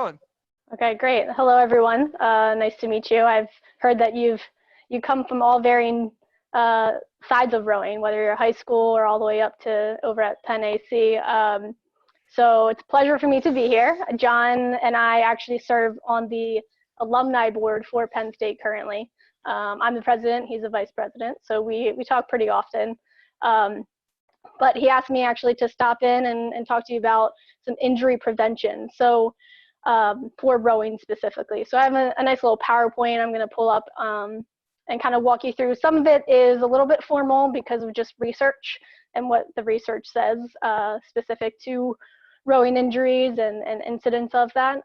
going? Okay, great. Hello, everyone. Nice to meet you. I've heard that you come from all varying sides of rowing, whether you're high school or all the way up to over at Penn AC. So it's a pleasure for me to be here. John and I actually serve on the alumni board for Penn State currently. I'm the president, he's the vice president, so we talk pretty often. But he asked me actually to stop in and talk to you about some injury prevention. So for rowing specifically. So I have a nice little PowerPoint I'm going to pull up and kind of walk you through. Some of it is a little bit formal because of just research and what the research says specific to rowing injuries and incidents of that.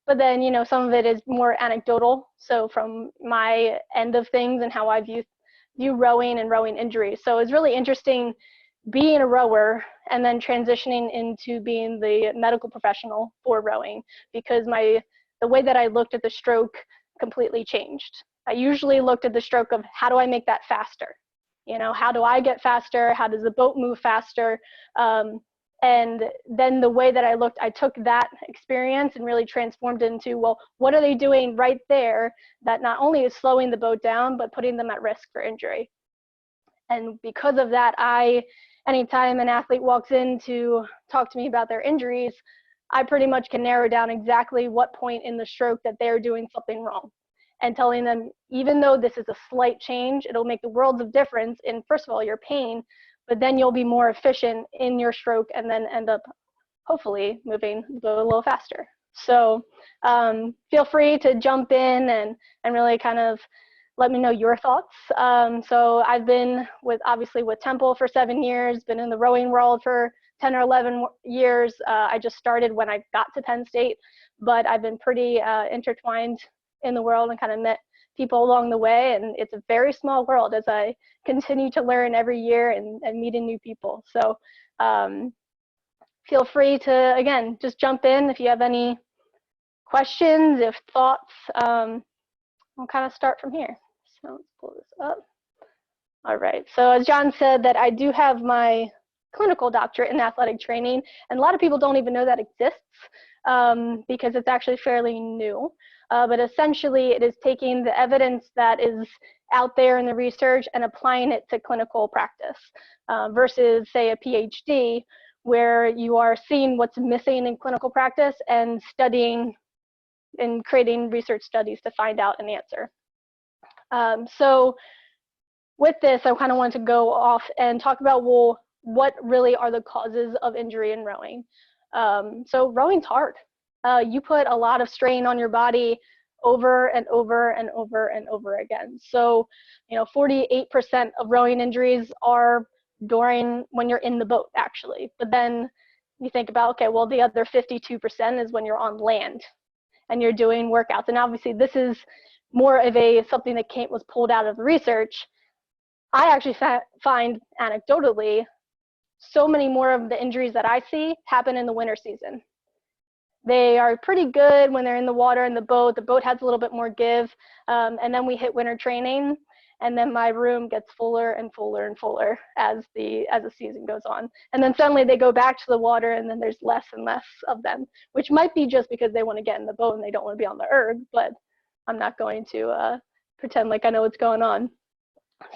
But then, you know, some of it is more anecdotal. So from my end of things and how I view rowing and rowing injuries. So it's really interesting being a rower and then transitioning into being the medical professional for rowing, because the way that I looked at the stroke completely changed. I usually looked at the stroke of how do I make that faster? You know, how do I get faster? How does the boat move faster? And then the way that I looked, I took that experience and really transformed it into, well, what are they doing right there that not only is slowing the boat down, but putting them at risk for injury? And because of that, anytime an athlete walks in to talk to me about their injuries, I pretty much can narrow down exactly what point in the stroke that they're doing something wrong, and telling them, even though this is a slight change, it'll make the worlds of difference in, first of all, your pain, but then you'll be more efficient in your stroke and then end up hopefully moving the boat a little faster. So feel free to jump in and really kind of let me know your thoughts. So I've been obviously with Temple for 7 years, been in the rowing world for 10 or 11 years. I just started when I got to Penn State, but I've been pretty intertwined in the world and kind of met people along the way. And it's a very small world as I continue to learn every year and meeting new people. So feel free to, again, just jump in if you have any questions, if thoughts. We'll kind of start from here. So let's pull this up. All right, so as John said, that I do have my clinical doctorate in athletic training, and a lot of people don't even know that exists because it's actually fairly new. But essentially, it is taking the evidence that is out there in the research and applying it to clinical practice versus, say, a PhD, where you are seeing what's missing in clinical practice and studying and creating research studies to find out an answer. So with this, I kind of wanted to go off and talk about, well, what really are the causes of injury in rowing? So rowing's hard. You put a lot of strain on your body over and over and over and over again. So, you know, 48% of rowing injuries are when you're in the boat, actually. But then you think about, okay, well, the other 52% is when you're on land and you're doing workouts. And obviously this is more of something that was pulled out of the research. I actually find anecdotally, so many more of the injuries that I see happen in the winter season. They are pretty good when they're in the water and the boat has a little bit more give, and then we hit winter training, and then my room gets fuller and fuller and fuller as the season goes on. And then suddenly they go back to the water, and then there's less and less of them, which might be just because they want to get in the boat and they don't want to be on the erg, but I'm not going to pretend like I know what's going on.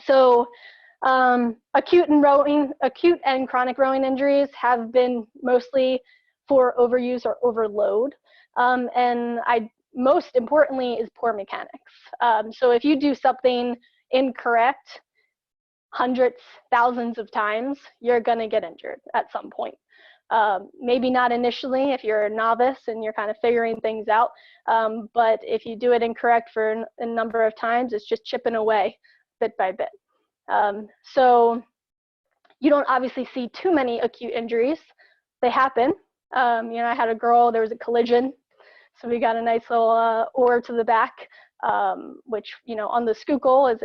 So acute and chronic rowing injuries have been mostly for overuse or overload. And most importantly is poor mechanics. So if you do something incorrect hundreds, thousands of times, you're gonna get injured at some point. Maybe not initially if you're a novice and you're kind of figuring things out, but if you do it incorrect for a number of times, it's just chipping away bit by bit. So you don't obviously see too many acute injuries. They happen. You know, I had a girl, there was a collision, so we got a nice little oar to the back, which, you know, on the Schuylkill it's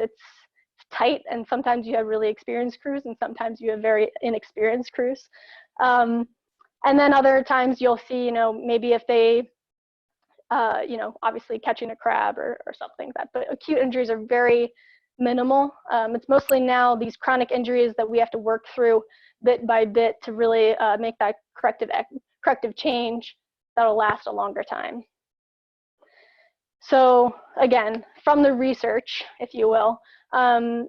tight, and sometimes you have really experienced crews and sometimes you have very inexperienced crews. And then other times you'll see, you know, maybe if they, you know, obviously catching a crab or something like that, but acute injuries are very minimal. It's mostly now these chronic injuries that we have to work through bit by bit to really make that corrective change that'll last a longer time. So again, from the research, if you will,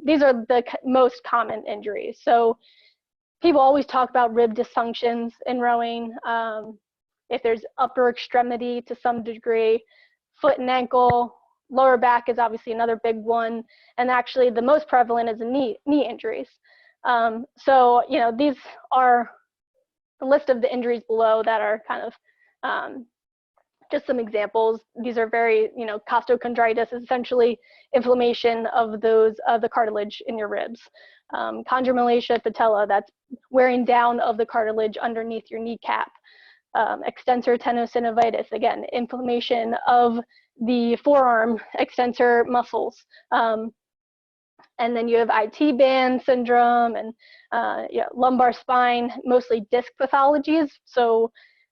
these are the most common injuries. So people always talk about rib dysfunctions in rowing. If there's upper extremity to some degree, foot and ankle, lower back is obviously another big one. And actually the most prevalent is knee injuries. So, you know, these are the list of the injuries below that are kind of just some examples. These are very, you know, costochondritis is essentially inflammation of the cartilage in your ribs. Chondromalacia patella, that's wearing down of the cartilage underneath your kneecap. Extensor tenosynovitis, again, inflammation of the forearm extensor muscles. And then you have IT band syndrome and yeah, lumbar spine, mostly disc pathologies. So,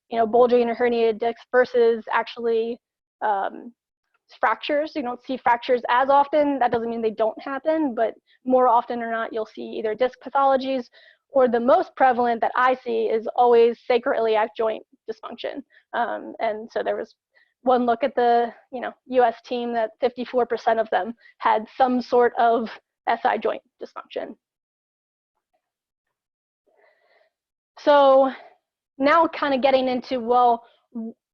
you know, bulging or herniated discs versus actually fractures. You don't see fractures as often. That doesn't mean they don't happen, but more often than not, you'll see either disc pathologies, or the most prevalent that I see is always sacroiliac joint dysfunction. And so there was one look at the, you know, US team that 54% of them had some sort of SI joint dysfunction. So now kind of getting into, well,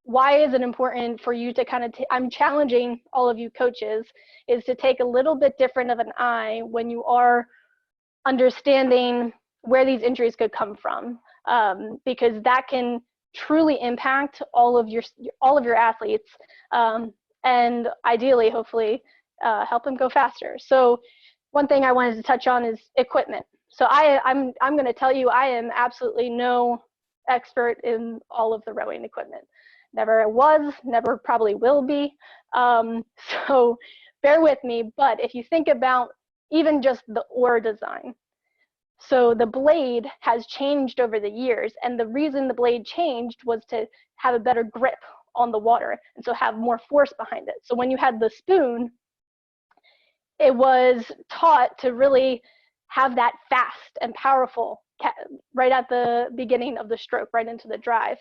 why is it important for you to kind of, I'm challenging all of you coaches, is to take a little bit different of an eye when you are understanding where these injuries could come from, because that can truly impact all of your athletes, and ideally, hopefully, help them go faster. So one thing I wanted to touch on is equipment. So I'm going to tell you, I am absolutely no expert in all of the rowing equipment. Never was, never probably will be. So bear with me. But if you think about even just the oar design, so the blade has changed over the years, and the reason the blade changed was to have a better grip on the water, and so have more force behind it. So when you had the spoon, it was taught to really have that fast and powerful right at the beginning of the stroke, right into the drive.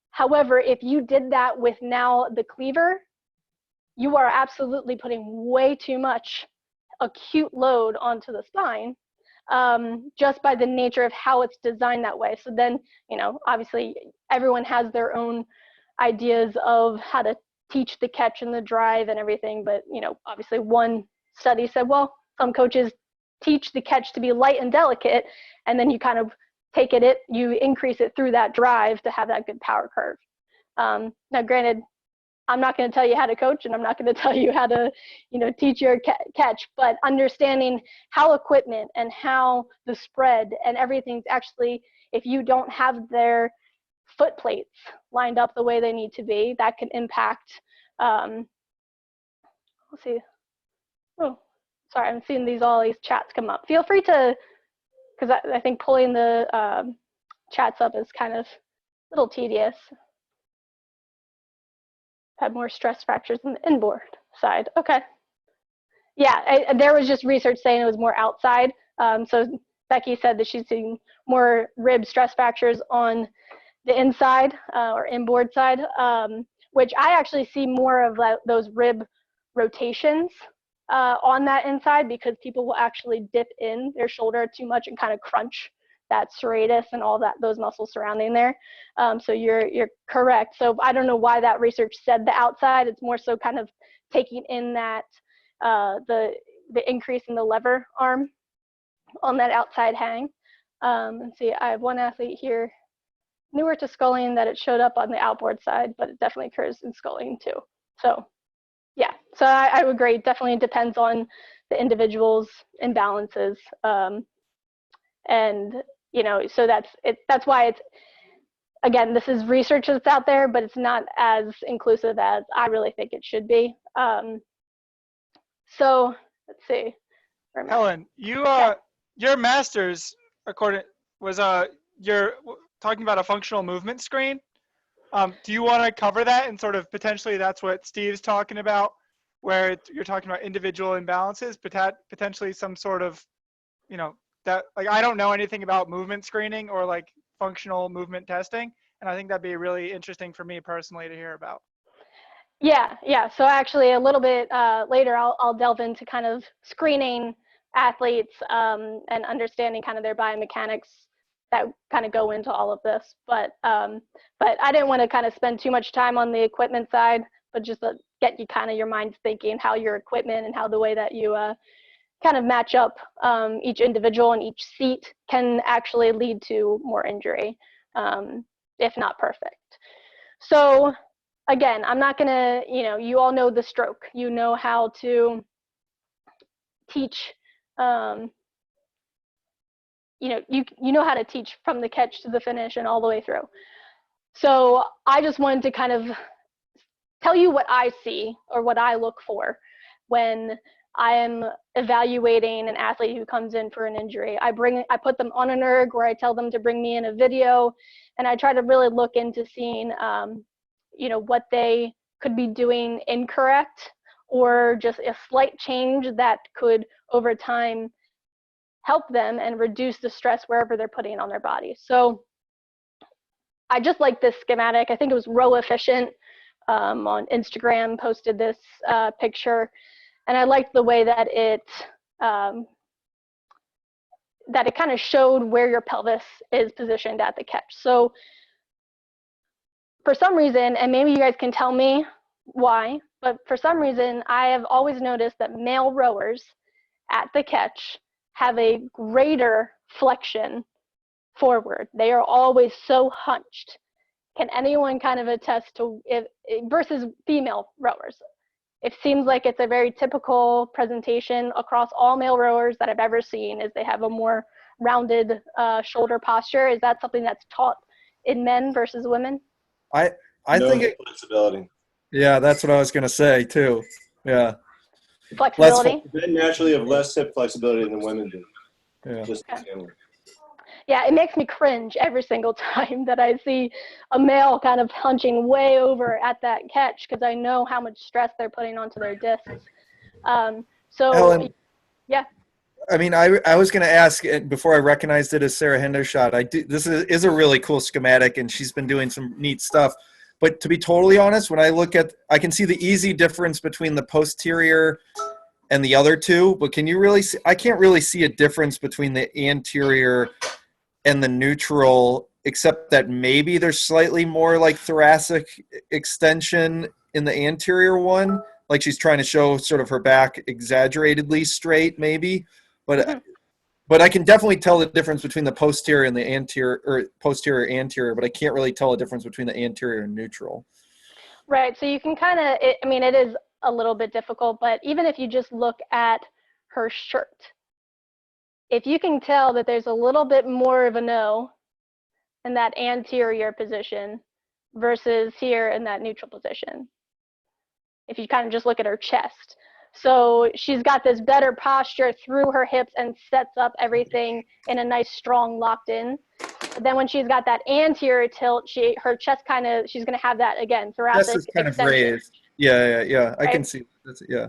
However, if you did that with now the cleaver, you are absolutely putting way too much acute load onto the spine, just by the nature of how it's designed that way. So then, you know, obviously everyone has their own ideas of how to teach the catch and the drive and everything, but, you know, obviously one study said, well, some coaches teach the catch to be light and delicate, and then you kind of take it, you increase it through that drive to have that good power curve. Now, granted, I'm not going to tell you how to coach, and I'm not going to tell you how to, you know, teach your catch, but understanding how equipment and how the spread and everything's actually, if you don't have their foot plates lined up the way they need to be, that can impact, let's see. Oh, sorry, I'm seeing all these chats come up. Feel free to, because I think pulling the chats up is kind of a little tedious. Had more stress fractures in the inboard side. Okay. Yeah, there was just research saying it was more outside. So Becky said that she's seeing more rib stress fractures on the inside or inboard side, which I actually see more of those rib rotations on that inside, because people will actually dip in their shoulder too much and kind of crunch that serratus and all that, those muscles surrounding there. So you're correct. So I don't know why that research said the outside. It's more so kind of taking in that the increase in the lever arm on that outside hang. Let's see, I have one athlete here, newer to sculling, that it showed up on the outboard side, but it definitely occurs in sculling too. So yeah, so I would agree. Definitely depends on the individual's imbalances. And you know, so that's why it's, again, this is research that's out there, but it's not as inclusive as I really think it should be. So let's see. Helen, your master's was you're talking about a functional movement screen. Do you want to cover that, and sort of potentially that's what Steve's talking about, where you're talking about individual imbalances, potentially some sort of, you know, that, like, I don't know anything about movement screening or like functional movement testing, and I think that'd be really interesting for me personally to hear about. Yeah. So actually, a little bit later, I'll delve into kind of screening athletes and understanding kind of their biomechanics that kind of go into all of this. But I didn't want to kind of spend too much time on the equipment side, but just get you kind of your mind thinking how your equipment and how the way that you kind of match up each individual and each seat can actually lead to more injury, if not perfect. So again, I'm not going to, you all know the stroke. You know how to teach, you know how to teach from the catch to the finish and all the way through. So I just wanted to kind of tell you what I see or what I look for when I am evaluating an athlete who comes in for an injury. I put them on an erg where I tell them to bring me in a video, and I try to really look into seeing, what they could be doing incorrect or just a slight change that could over time help them and reduce the stress wherever they're putting on their body. So I just like this schematic. I think it was Row Efficient on Instagram posted this picture, and I liked the way that it kind of showed where your pelvis is positioned at the catch. So for some reason, and maybe you guys can tell me why, but for some reason, I have always noticed that male rowers at the catch have a greater flexion forward. They are always so hunched. Can anyone kind of attest to it versus female rowers? It seems like it's a very typical presentation across all male rowers that I've ever seen, is they have a more rounded shoulder posture. Is that something that's taught in men versus women? I think hip flexibility. Yeah, that's what I was gonna say too. Yeah. Flexibility? Men naturally have less hip flexibility than women do. Yeah. Just okay. Yeah, it makes me cringe every single time that I see a male kind of hunching way over at that catch, because I know how much stress they're putting onto their discs. So, Helen, yeah. I mean, I was going to ask before I recognized it as Sarah Hendershot. This is a really cool schematic, and she's been doing some neat stuff. But to be totally honest, when I can see the easy difference between the posterior and the other two. But can you really see? I can't really see a difference between the anterior and the neutral, except that maybe there's slightly more like thoracic extension in the anterior one. Like she's trying to show sort of her back exaggeratedly straight, maybe. But I can definitely tell the difference between the posterior and the anterior, or posterior anterior, but I can't really tell a difference between the anterior and neutral. Right. So you can kind of, it is a little bit difficult, but even if you just look at her shirt, if you can tell that there's a little bit more of a no in that anterior position versus here in that neutral position, if you kind of just look at her chest. So she's got this better posture through her hips and sets up everything in a nice, strong, locked in. But then when she's got that anterior tilt, her chest she's going to have that again throughout the This is kind extension. of raised. Yeah. Right? I can see. Yeah.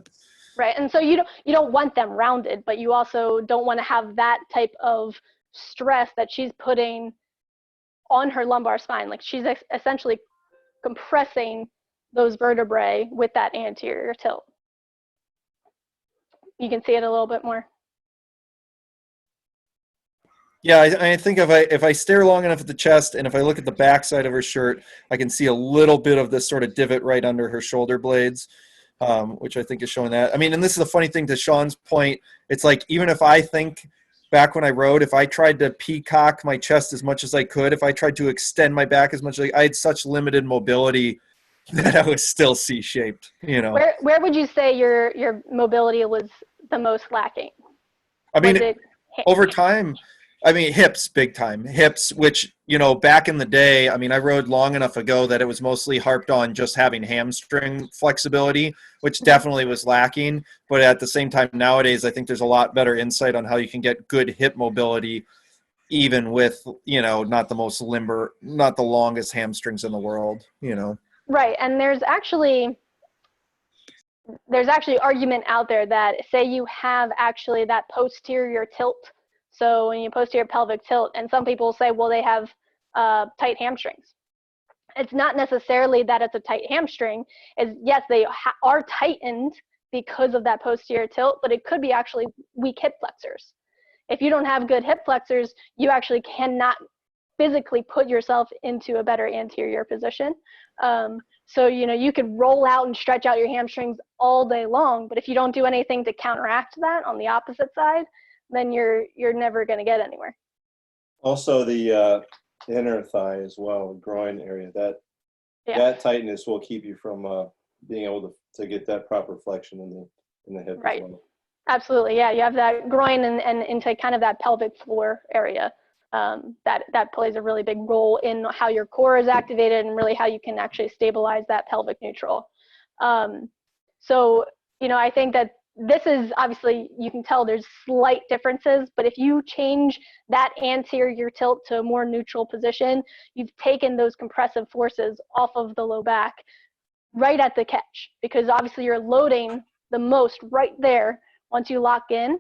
Right, and so you don't want them rounded, but you also don't want to have that type of stress that she's putting on her lumbar spine. Like she's essentially compressing those vertebrae with that anterior tilt. You can see it a little bit more. Yeah, I think if I stare long enough at the chest and if I look at the back side of her shirt, I can see a little bit of this sort of divot right under her shoulder blades, which I think is showing that. I mean, and this is a funny thing to Sean's point. It's like, even if I think back when I rode, if I tried to peacock my chest as much as I could, if I tried to extend my back as much as I had such limited mobility that I was still C-shaped, you know. Where would you say your mobility was the most lacking? I mean, over time, I mean, hips, big time. Hips, which, back in the day, I mean, I rode long enough ago that it was mostly harped on just having hamstring flexibility, which definitely was lacking. But at the same time, nowadays, I think there's a lot better insight on how you can get good hip mobility, even with, not the most limber, not the longest hamstrings in the world, Right, and there's actually argument out there that say you have actually that posterior tilt. So when you posterior pelvic tilt, and some people say, well, they have tight hamstrings. it's not necessarily that it's a tight hamstring. Is yes, they are tightened because of that posterior tilt, but it could be actually weak hip flexors. If you don't have good hip flexors, you actually cannot physically put yourself into a better anterior position. So, you could roll out and stretch out your hamstrings all day long, but if you don't do anything to counteract that on the opposite side, then you're never going to get anywhere. Also, the inner thigh as well, groin area, that tightness will keep you from being able to get that proper flexion in the hip Right. as well. Absolutely, yeah. You have that groin and into kind of that pelvic floor area. That plays a really big role in how your core is activated and really how you can actually stabilize that pelvic neutral. So, I think that this is obviously, you can tell there's slight differences, but if you change that anterior tilt to a more neutral position, you've taken those compressive forces off of the low back right at the catch, because obviously you're loading the most right there once you lock in.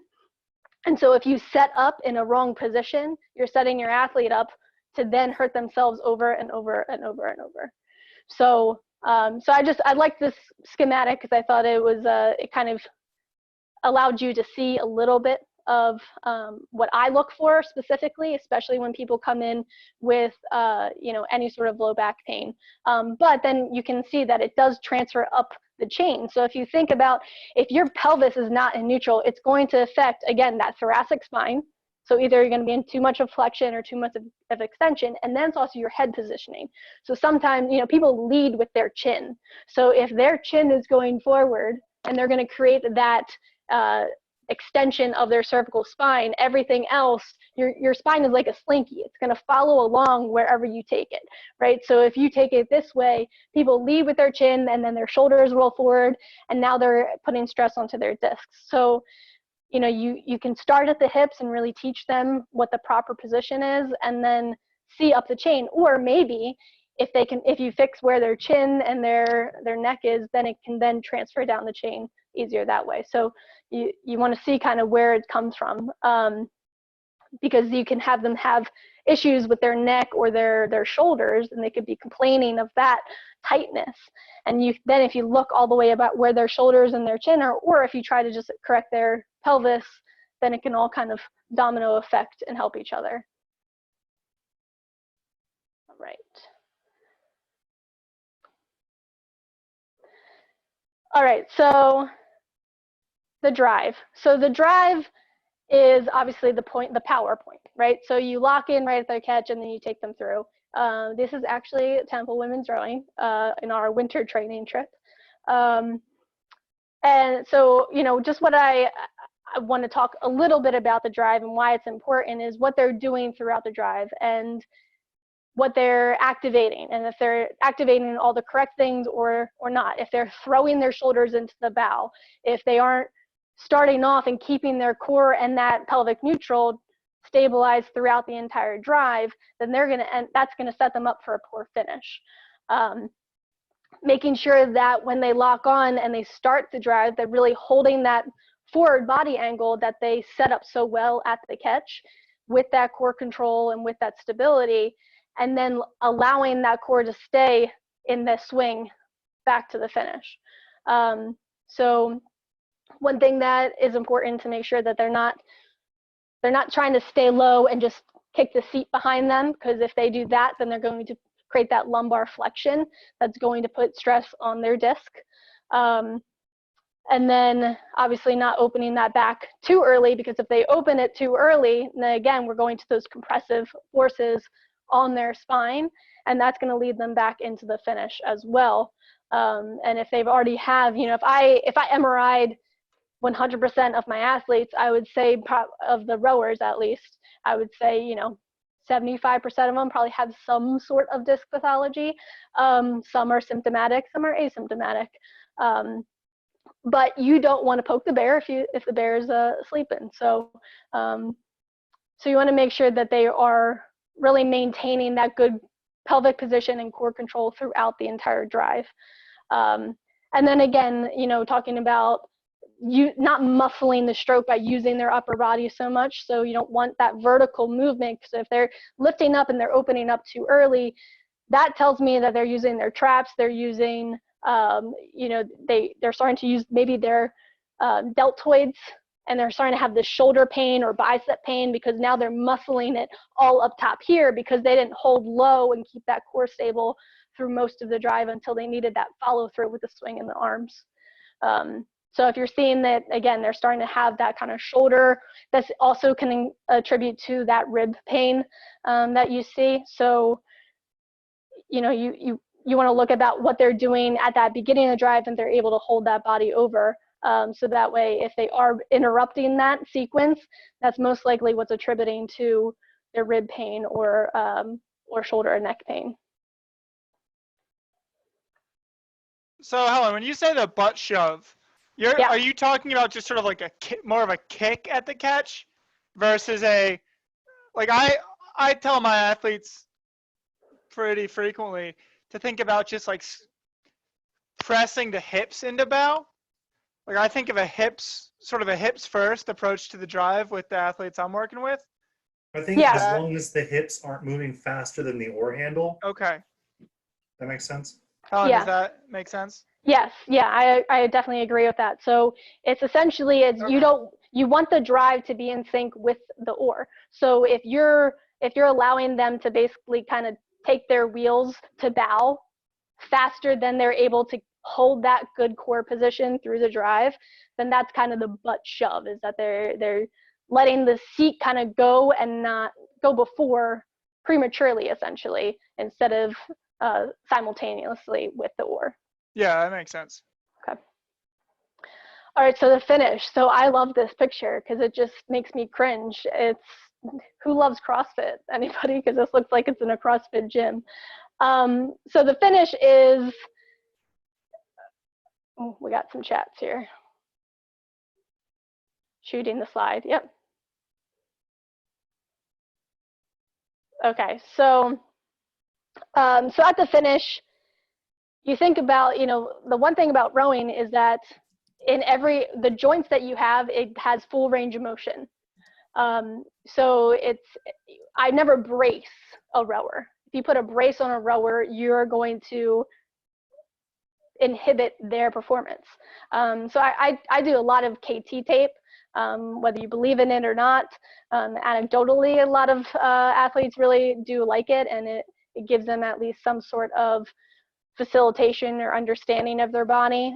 And so if you set up in a wrong position, you're setting your athlete up to then hurt themselves over and over and over and over. So I like this schematic because I thought it kind of allowed you to see a little bit of what I look for specifically, especially when people come in with any sort of low back pain. But then you can see that it does transfer up the chain. So if you think about, if your pelvis is not in neutral, it's going to affect, again, that thoracic spine. So either you're going to be in too much of flexion or too much of extension, and then it's also your head positioning. So sometimes, people lead with their chin. So if their chin is going forward and they're going to create that extension of their cervical spine, everything else, your spine is like a slinky. It's going to follow along wherever you take it, right? So if you take it this way, people lead with their chin and then their shoulders roll forward, and now they're putting stress onto their discs. So, you can start at the hips and really teach them what the proper position is, and then see up the chain. Or maybe if you fix where their chin and their neck is, then it can then transfer down the chain easier that way. So you want to see kind of where it comes from, because you can have them have issues with their neck or their shoulders, and they could be complaining of that tightness. And then if you look all the way about where their shoulders and their chin are, or if you try to just correct their pelvis, then it can all kind of domino effect and help each other. All right. All right, so the drive. So the drive is obviously the power point, right? So you lock in right at their catch and then you take them through. This is actually Temple Women's Rowing in our winter training trip. And so, just what I want to talk a little bit about the drive and why it's important is what they're doing throughout the drive and what they're activating, and if they're activating all the correct things or not, if they're throwing their shoulders into the bow, if they aren't starting off and keeping their core and that pelvic neutral stabilized throughout the entire drive, then that's going to set them up for a poor finish. Making sure that when they lock on and they start the drive, they're really holding that forward body angle that they set up so well at the catch, with that core control and with that stability, and then allowing that core to stay in the swing back to the finish. So one thing that is important to make sure that they're not trying to stay low and just kick the seat behind them, because if they do that, then they're going to create that lumbar flexion that's going to put stress on their disc. And then obviously not opening that back too early, because if they open it too early, then again, we're going to those compressive forces on their spine, and that's going to lead them back into the finish as well. And if they've already have, if I MRI'd 100% of my athletes, I would say, of the rowers at least, I would say, 75% of them probably have some sort of disc pathology. Some are symptomatic, some are asymptomatic. But you don't want to poke the bear if the bear is sleeping. So you want to make sure that they are really maintaining that good pelvic position and core control throughout the entire drive. And then again, talking about you not muscling the stroke by using their upper body so much. So you don't want that vertical movement, because if they're lifting up and they're opening up too early, that tells me that they're using their traps, they're using, you know, they're starting to use maybe their deltoids, and they're starting to have this shoulder pain or bicep pain because now they're muscling it all up top here because they didn't hold low and keep that core stable through most of the drive until they needed that follow through with the swing in the arms. So if you're seeing that, again, they're starting to have that kind of shoulder, that's also can attribute to that rib pain that you see. So, you know, you want to look about what they're doing at that beginning of the drive and they're able to hold that body over. So that way, if they are interrupting that sequence, that's most likely what's attributing to their rib pain or shoulder and neck pain. So Helen, when you say the butt shove, are you talking about just sort of like more of a kick at the catch versus like I tell my athletes pretty frequently to think about just like pressing the hips into bow. Like I think of sort of a hips first approach to the drive with the athletes I'm working with. I think as long as the hips aren't moving faster than the oar handle. Okay. That makes sense? Helen, does that make sense? Yes, yeah, I definitely agree with that. So it's essentially you want the drive to be in sync with the oar. So if you're allowing them to basically kind of take their wheels to bow faster than they're able to hold that good core position through the drive, then that's kind of the butt shove, is that they're letting the seat kind of go and not go before prematurely, essentially, instead of simultaneously with the oar. Yeah, that makes sense. Okay. All right, so the finish. So I love this picture because it just makes me cringe. It's, who loves CrossFit? Anybody? Because this looks like it's in a CrossFit gym. So the finish is, oh, we got some chats here. Shooting the slide, yep. Okay, so at the finish, you think about, you know, the one thing about rowing is that in the joints that you have, it has full range of motion. So I never brace a rower. If you put a brace on a rower, you're going to inhibit their performance. So I do a lot of KT tape, whether you believe in it or not. Anecdotally, a lot of athletes really do like it, and it gives them at least some sort of facilitation or understanding of their body.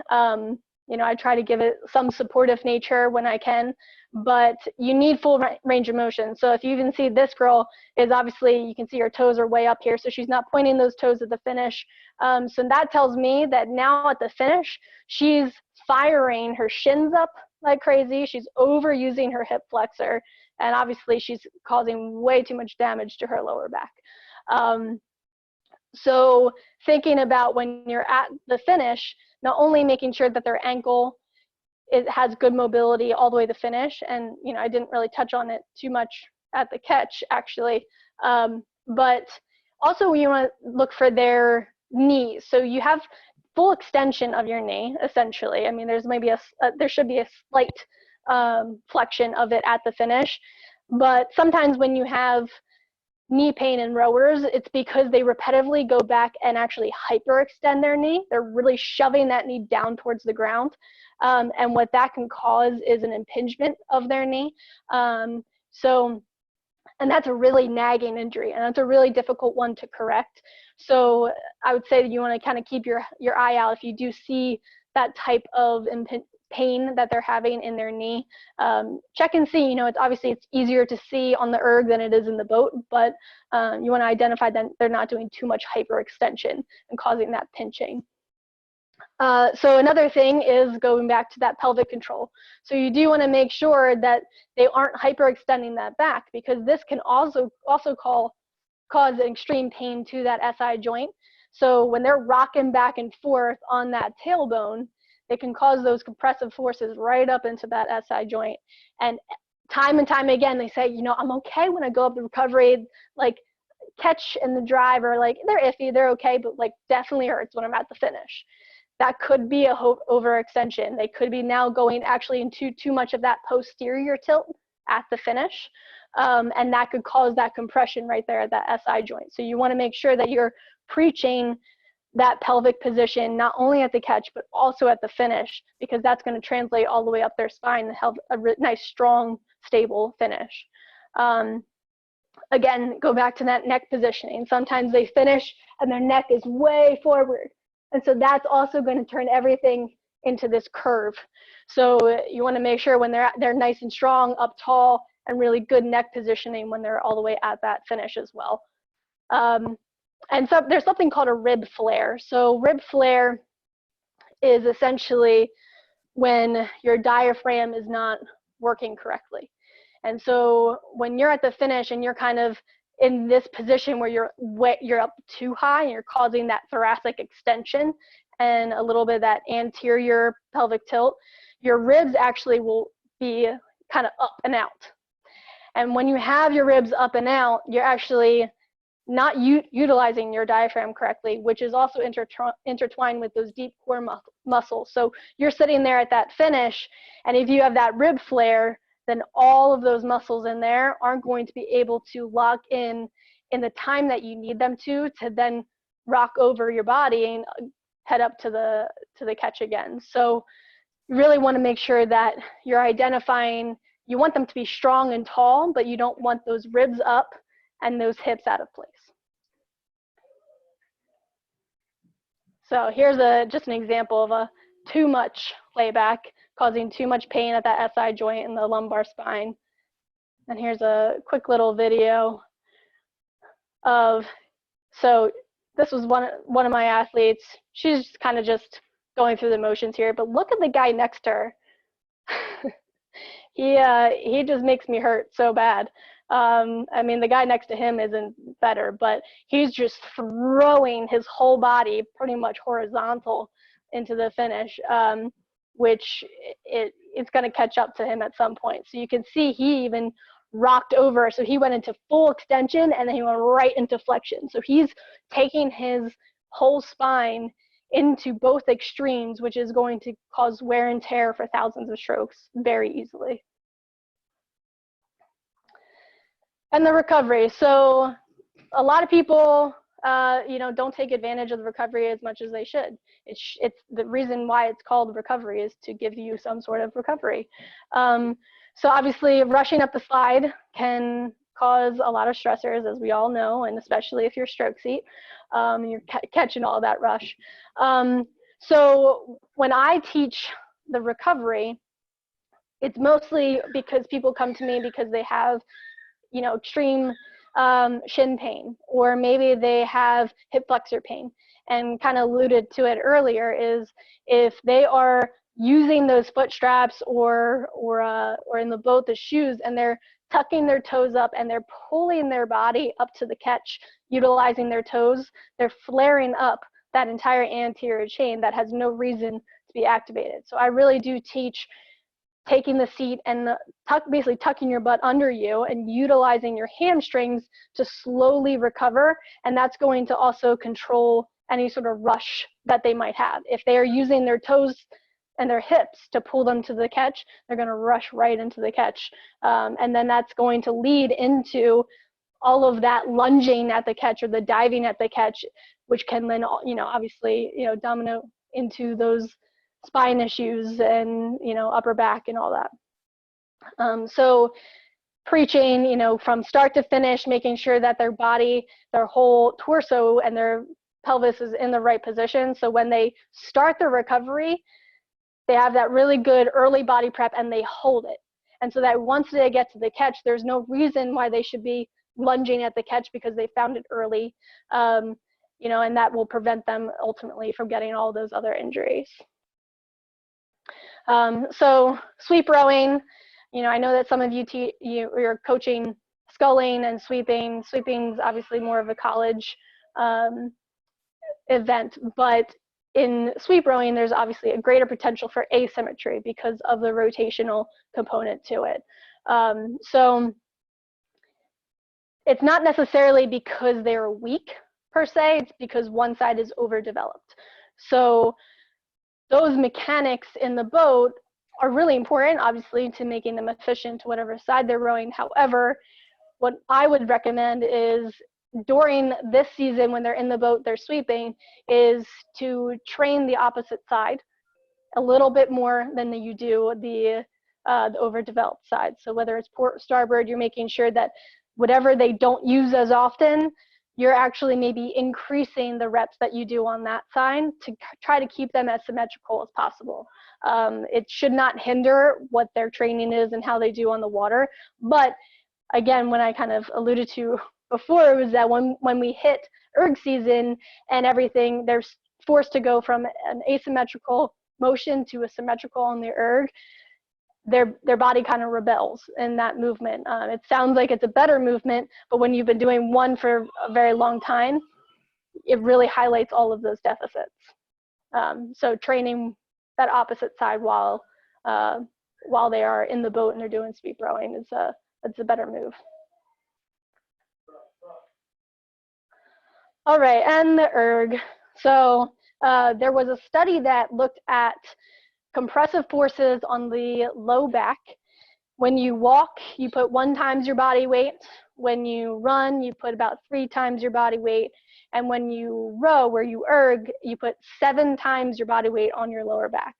You know, I try to give it some supportive nature when I can, but you need full range of motion. So if you even see this girl is obviously, you can see her toes are way up here, so she's not pointing those toes at the finish. So that tells me that now at the finish, she's firing her shins up like crazy. She's overusing her hip flexor, and obviously she's causing way too much damage to her lower back. So thinking about when you're at the finish, not only making sure that their ankle has good mobility all the way to finish, and you know, I didn't really touch on it too much at the catch actually, but also you want to look for their knees. So you have full extension of your knee, essentially. I mean, there's maybe there should be a slight flexion of it at the finish, but sometimes when you have knee pain in rowers, it's because they repetitively go back and actually hyperextend their knee. They're really shoving that knee down towards the ground. And what that can cause is an impingement of their knee. And that's a really nagging injury, and that's a really difficult one to correct. So I would say that you want to kind of keep your eye out if you do see that type of pain that they're having in their knee. Check and see, you know, it's easier to see on the erg than it is in the boat, but you want to identify that they're not doing too much hyperextension and causing that pinching. So another thing is going back to that pelvic control. So you do want to make sure that they aren't hyperextending that back, because this can also cause extreme pain to that SI joint. So when they're rocking back and forth on that tailbone, it can cause those compressive forces right up into that SI joint. And time and time again, they say, you know, I'm okay when I go up the recovery, like catch and the drive, or like they're iffy, they're okay, but like definitely hurts when I'm at the finish. That could be a overextension. They could be now going actually into too much of that posterior tilt at the finish. and that could cause that compression right there at that SI joint. So you want to make sure that you're preaching that pelvic position, not only at the catch, but also at the finish, because that's going to translate all the way up their spine and help a nice, strong, stable finish. Again, go back to that neck positioning. Sometimes they finish and their neck is way forward. And so that's also going to turn everything into this curve. So you want to make sure when they're nice and strong, up tall, and really good neck positioning when they're all the way at that finish as well. And so there's something called a rib flare. So rib flare is essentially when your diaphragm is not working correctly. And so when you're at the finish and you're kind of in this position where you're up too high and you're causing that thoracic extension and a little bit of that anterior pelvic tilt, your ribs actually will be kind of up and out. And when you have your ribs up and out, you're actually not utilizing your diaphragm correctly, which is also intertwined with those deep core muscles. So you're sitting there at that finish, and if you have that rib flare, then all of those muscles in there aren't going to be able to lock in the time that you need them to then rock over your body and head up to the catch again. So you really want to make sure that you're identifying, you want them to be strong and tall, but you don't want those ribs up and those hips out of place. So here's just an example of a too much layback, causing too much pain at that SI joint in the lumbar spine. And here's a quick little video of, so this was one of my athletes. She's kind of just going through the motions here, but look at the guy next to her. He just makes me hurt so bad. I mean, the guy next to him isn't better, but he's just throwing his whole body pretty much horizontal into the finish, which it's going to catch up to him at some point. So you can see he even rocked over. So he went into full extension and then he went right into flexion. So he's taking his whole spine into both extremes, which is going to cause wear and tear for thousands of strokes very easily. And the recovery. So a lot of people, don't take advantage of the recovery as much as they should. It's the reason why it's called recovery is to give you some sort of recovery. So obviously rushing up the slide can cause a lot of stressors, as we all know, and especially if you're stroke seat, you're catching all that rush. So when I teach the recovery, it's mostly because people come to me because they have extreme shin pain, or maybe they have hip flexor pain. And kind of alluded to it earlier is if they are using those foot straps or in the boat, the shoes, and they're tucking their toes up and they're pulling their body up to the catch, utilizing their toes, they're flaring up that entire anterior chain that has no reason to be activated. So I really do teach taking the seat and basically tucking your butt under you and utilizing your hamstrings to slowly recover. And that's going to also control any sort of rush that they might have. If they are using their toes and their hips to pull them to the catch, they're going to rush right into the catch. And then that's going to lead into all of that lunging at the catch or the diving at the catch, which can then, obviously, domino into those spine issues and, upper back and all that. So preaching, from start to finish, making sure that their body, their whole torso and their pelvis is in the right position. So when they start the recovery, they have that really good early body prep and they hold it. And so that once they get to the catch, there's no reason why they should be lunging at the catch because they found it early, and that will prevent them ultimately from getting all those other injuries. So sweep rowing, I know that some of you're coaching sculling and sweeping. Sweeping's obviously more of a college event, but in sweep rowing, there's obviously a greater potential for asymmetry because of the rotational component to it. So it's not necessarily because they're weak per se, it's because one side is overdeveloped. So those mechanics in the boat are really important, obviously, to making them efficient to whatever side they're rowing. However, what I would recommend is during this season when they're in the boat, they're sweeping, is to train the opposite side a little bit more than you do the overdeveloped side. So whether it's port, starboard, you're making sure that whatever they don't use as often, you're actually maybe increasing the reps that you do on that side to try to keep them as symmetrical as possible. It should not hinder what their training is and how they do on the water. But again, when I kind of alluded to before, was that when we hit erg season and everything, they're forced to go from an asymmetrical motion to a symmetrical on the erg, their body kind of rebels in that movement. It sounds like it's a better movement, but when you've been doing one for a very long time, it really highlights all of those deficits. So training that opposite side while they are in the boat and they're doing sweep rowing is it's a better move. All right, and the erg. So there was a study that looked at compressive forces on the low back. When you walk, you put 1 times your body weight. When you run, you put about 3 times your body weight. And when you row, where you erg, you put 7 times your body weight on your lower back.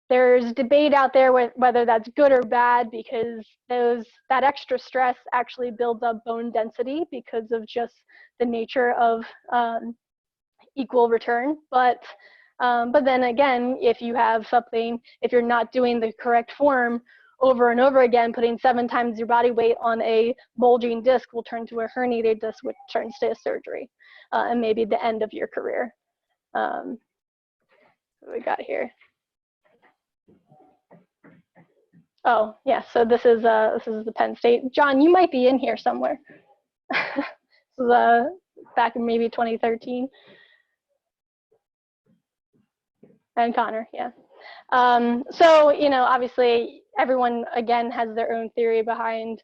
There's debate out there whether that's good or bad, because that extra stress actually builds up bone density because of just the nature of equal return. But then again, if you have something, if you're not doing the correct form over and over again, putting 7 times your body weight on a bulging disc will turn to a herniated disc, which turns to a surgery, and maybe the end of your career. What we got here? Oh, yeah, so this is the Penn State. John, you might be in here somewhere. This is back in maybe 2013. And Connor, yeah. So, you know, obviously everyone, again, has their own theory behind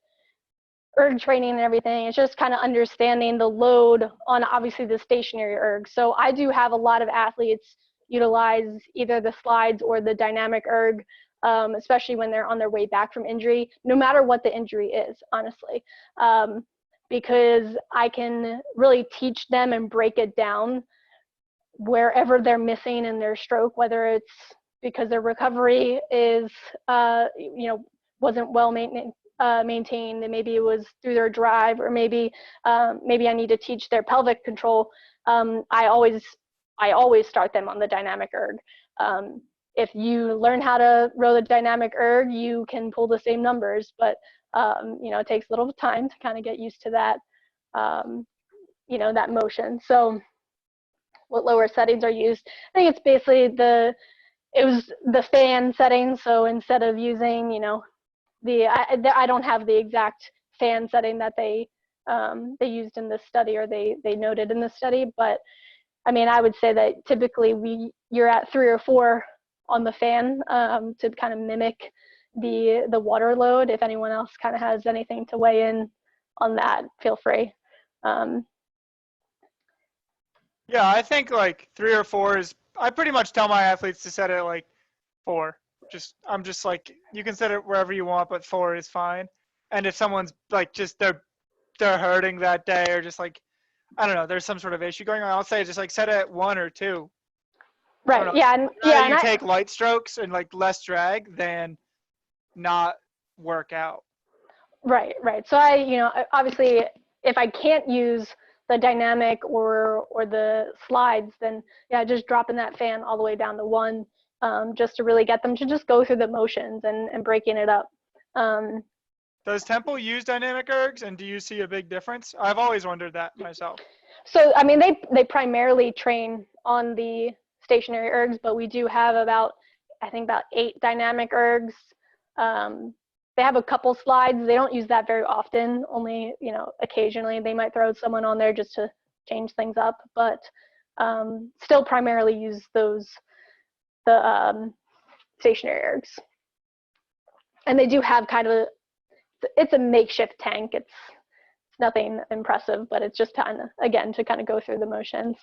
erg training and everything. It's just kind of understanding the load on obviously the stationary erg. So I do have a lot of athletes utilize either the slides or the dynamic erg, especially when they're on their way back from injury, no matter what the injury is, honestly, because I can really teach them and break it down wherever they're missing in their stroke, whether it's because their recovery is, you know, wasn't well maintained, and maybe it was through their drive, or maybe I need to teach their pelvic control. I always start them on the dynamic erg. If you learn how to row the dynamic erg, you can pull the same numbers, but you know, it takes a little time to kind of get used to that, you know, that motion. So what lower settings are used? I think it's basically it was the fan setting. So instead of using, you know, I don't have the exact fan setting that they used in this study, or they noted in this study, but I mean, I would say that typically you're at 3 or 4 on the fan to kind of mimic the water load. If anyone else kind of has anything to weigh in on that, feel free. Yeah, I think like 3 or 4 is, I pretty much tell my athletes to set it at like 4. I'm just like, you can set it wherever you want, but 4 is fine. And if someone's like just they're hurting that day, or just like, I don't know, there's some sort of issue going on, I'll say just like set it at 1 or 2. Right. Yeah. And yeah. You take light strokes and like less drag than not work out. Right. Right. So you know, obviously, if I can't use the dynamic or the slides, then yeah, just dropping that fan all the way down to 1, just to really get them to just go through the motions and breaking it up. Does Temple use dynamic ergs, and do you see a big difference? I've always wondered that myself. So I mean, they primarily train on the stationary ergs, but we do have about 8 dynamic ergs. They have a couple slides. They don't use that very often, only, you know, occasionally they might throw someone on there just to change things up, but still primarily use the stationary ergs. And they do have kind of it's a makeshift tank. It's nothing impressive, but it's just kind of, again, to kind of go through the motions.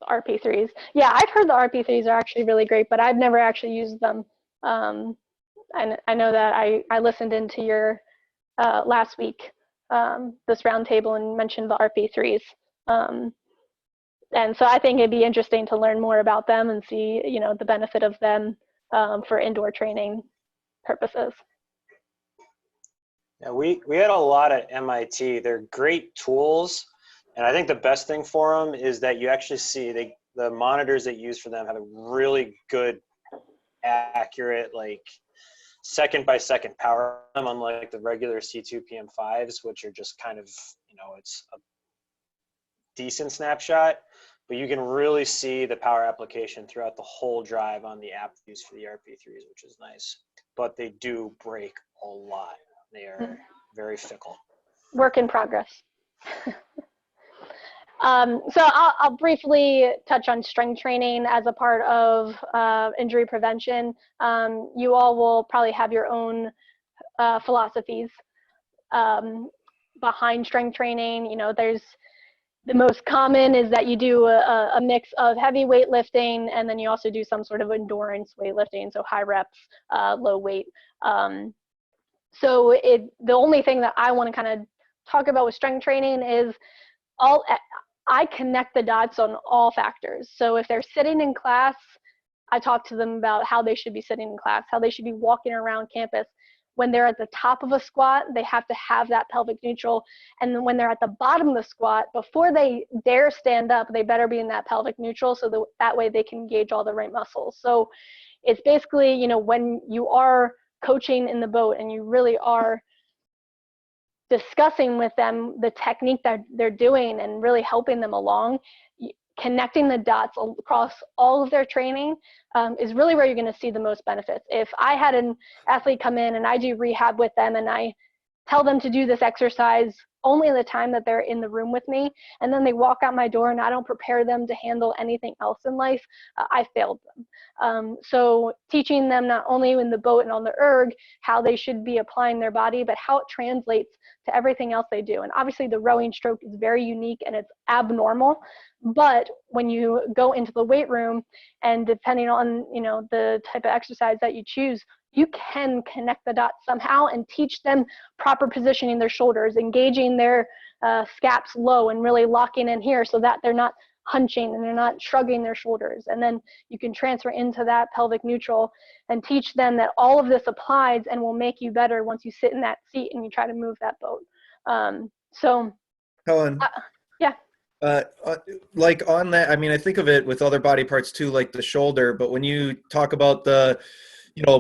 RP3s. Yeah, I've heard the RP3s are actually really great, but I've never actually used them and I know that I listened into your last week, this roundtable, and mentioned the RP3s. And so I think it'd be interesting to learn more about them and see, the benefit of them for indoor training purposes. Yeah, we had a lot at MIT. They're great tools, and I think the best thing for them is that you actually see the monitors they use for them have a really good, accurate, like second by second power, unlike the regular C2 PM5s, which are just kind of, it's a decent snapshot, but you can really see the power application throughout the whole drive on the app used for the RP3s, which is nice. But they do break a lot. They are very fickle. Work in progress. So I'll briefly touch on strength training as a part of injury prevention. You all will probably have your own philosophies behind strength training. There's the most common is that you do a mix of heavy weightlifting, and then you also do some sort of endurance weightlifting, so high reps, low weight. So the only thing that I want to kind of talk about with strength training is I connect the dots on all factors. So if they're sitting in class, I talk to them about how they should be sitting in class, how they should be walking around campus. When they're at the top of a squat, they have to have that pelvic neutral. And then when they're at the bottom of the squat, before they dare stand up, they better be in that pelvic neutral, so that way they can engage all the right muscles. So it's basically, when you are coaching in the boat and you really are discussing with them the technique that they're doing and really helping them along, connecting the dots across all of their training is really where you're going to see the most benefits. If I had an athlete come in and I do rehab with them and I tell them to do this exercise only the time that they're in the room with me, and then they walk out my door and I don't prepare them to handle anything else in life, I failed them. So teaching them not only in the boat and on the erg how they should be applying their body, but how it translates to everything else they do. And obviously the rowing stroke is very unique and it's abnormal, but when you go into the weight room and depending on the type of exercise that you choose, you can connect the dots somehow and teach them proper positioning their shoulders, engaging their scaps low and really locking in here so that they're not hunching and they're not shrugging their shoulders. And then you can transfer into that pelvic neutral and teach them that all of this applies and will make you better once you sit in that seat and you try to move that boat. Helen, yeah. Like on that, I mean, I think of it with other body parts too, like the shoulder, but when you talk about the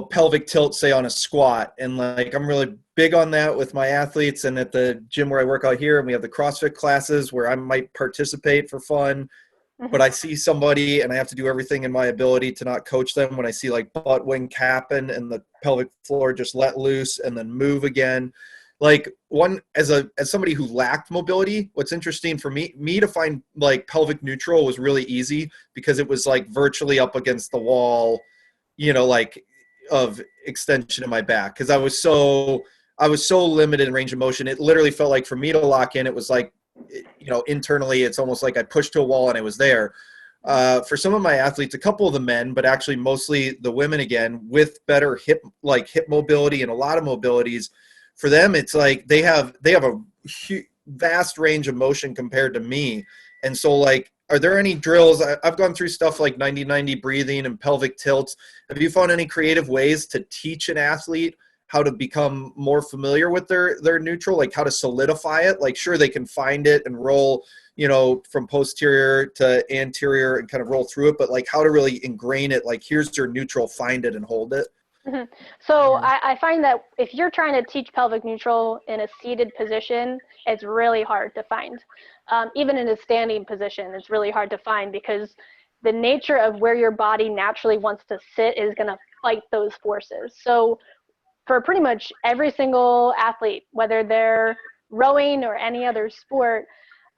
pelvic tilt, say on a squat, and like I'm really big on that with my athletes, and at the gym where I work out here, and we have the CrossFit classes where I might participate for fun, but I see somebody and I have to do everything in my ability to not coach them when I see like butt wing happen and the pelvic floor just let loose and then move again. Like as somebody who lacked mobility, what's interesting for me to find like pelvic neutral was really easy because it was like virtually up against the wall, like of extension in my back, because I was so limited in range of motion. It literally felt like for me to lock in, it was like, internally, it's almost like I pushed to a wall and I was there. For some of my athletes, a couple of the men, but actually mostly the women again, with better hip mobility and a lot of mobilities, for them, it's like they have a vast range of motion compared to me. And so like, are there any drills? I've gone through stuff like 90-90 breathing and pelvic tilts. Have you found any creative ways to teach an athlete how to become more familiar with their neutral, like how to solidify it? Like, sure, they can find it and roll, from posterior to anterior and kind of roll through it, but like how to really ingrain it, like here's your neutral, find it and hold it. Mm-hmm. So I find that if you're trying to teach pelvic neutral in a seated position, it's really hard to find. Even in a standing position, it's really hard to find because the nature of where your body naturally wants to sit is going to fight those forces. So for pretty much every single athlete, whether they're rowing or any other sport,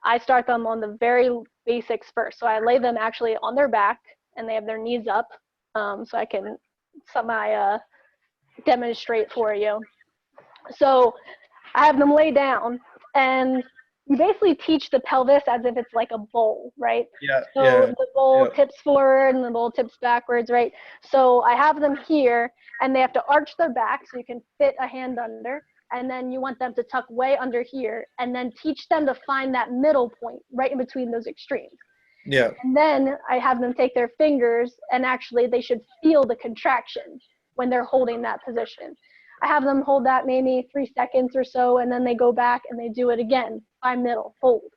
I start them on the very basics first. So I lay them actually on their back and they have their knees up, so I can demonstrate for you. So I have them lay down and you basically teach the pelvis as if it's like a bowl, right? Yeah. So Yeah. the bowl Yeah. tips forward and the bowl tips backwards, right? So I have them here, and they have to arch their back so you can fit a hand under, and then you want them to tuck way under here, and then teach them to find that middle point right in between those extremes. Yeah. And then I have them take their fingers, and actually they should feel the contraction when they're holding that position. I have them hold that maybe 3 seconds or so, and then they go back and they do it again, find middle, hold.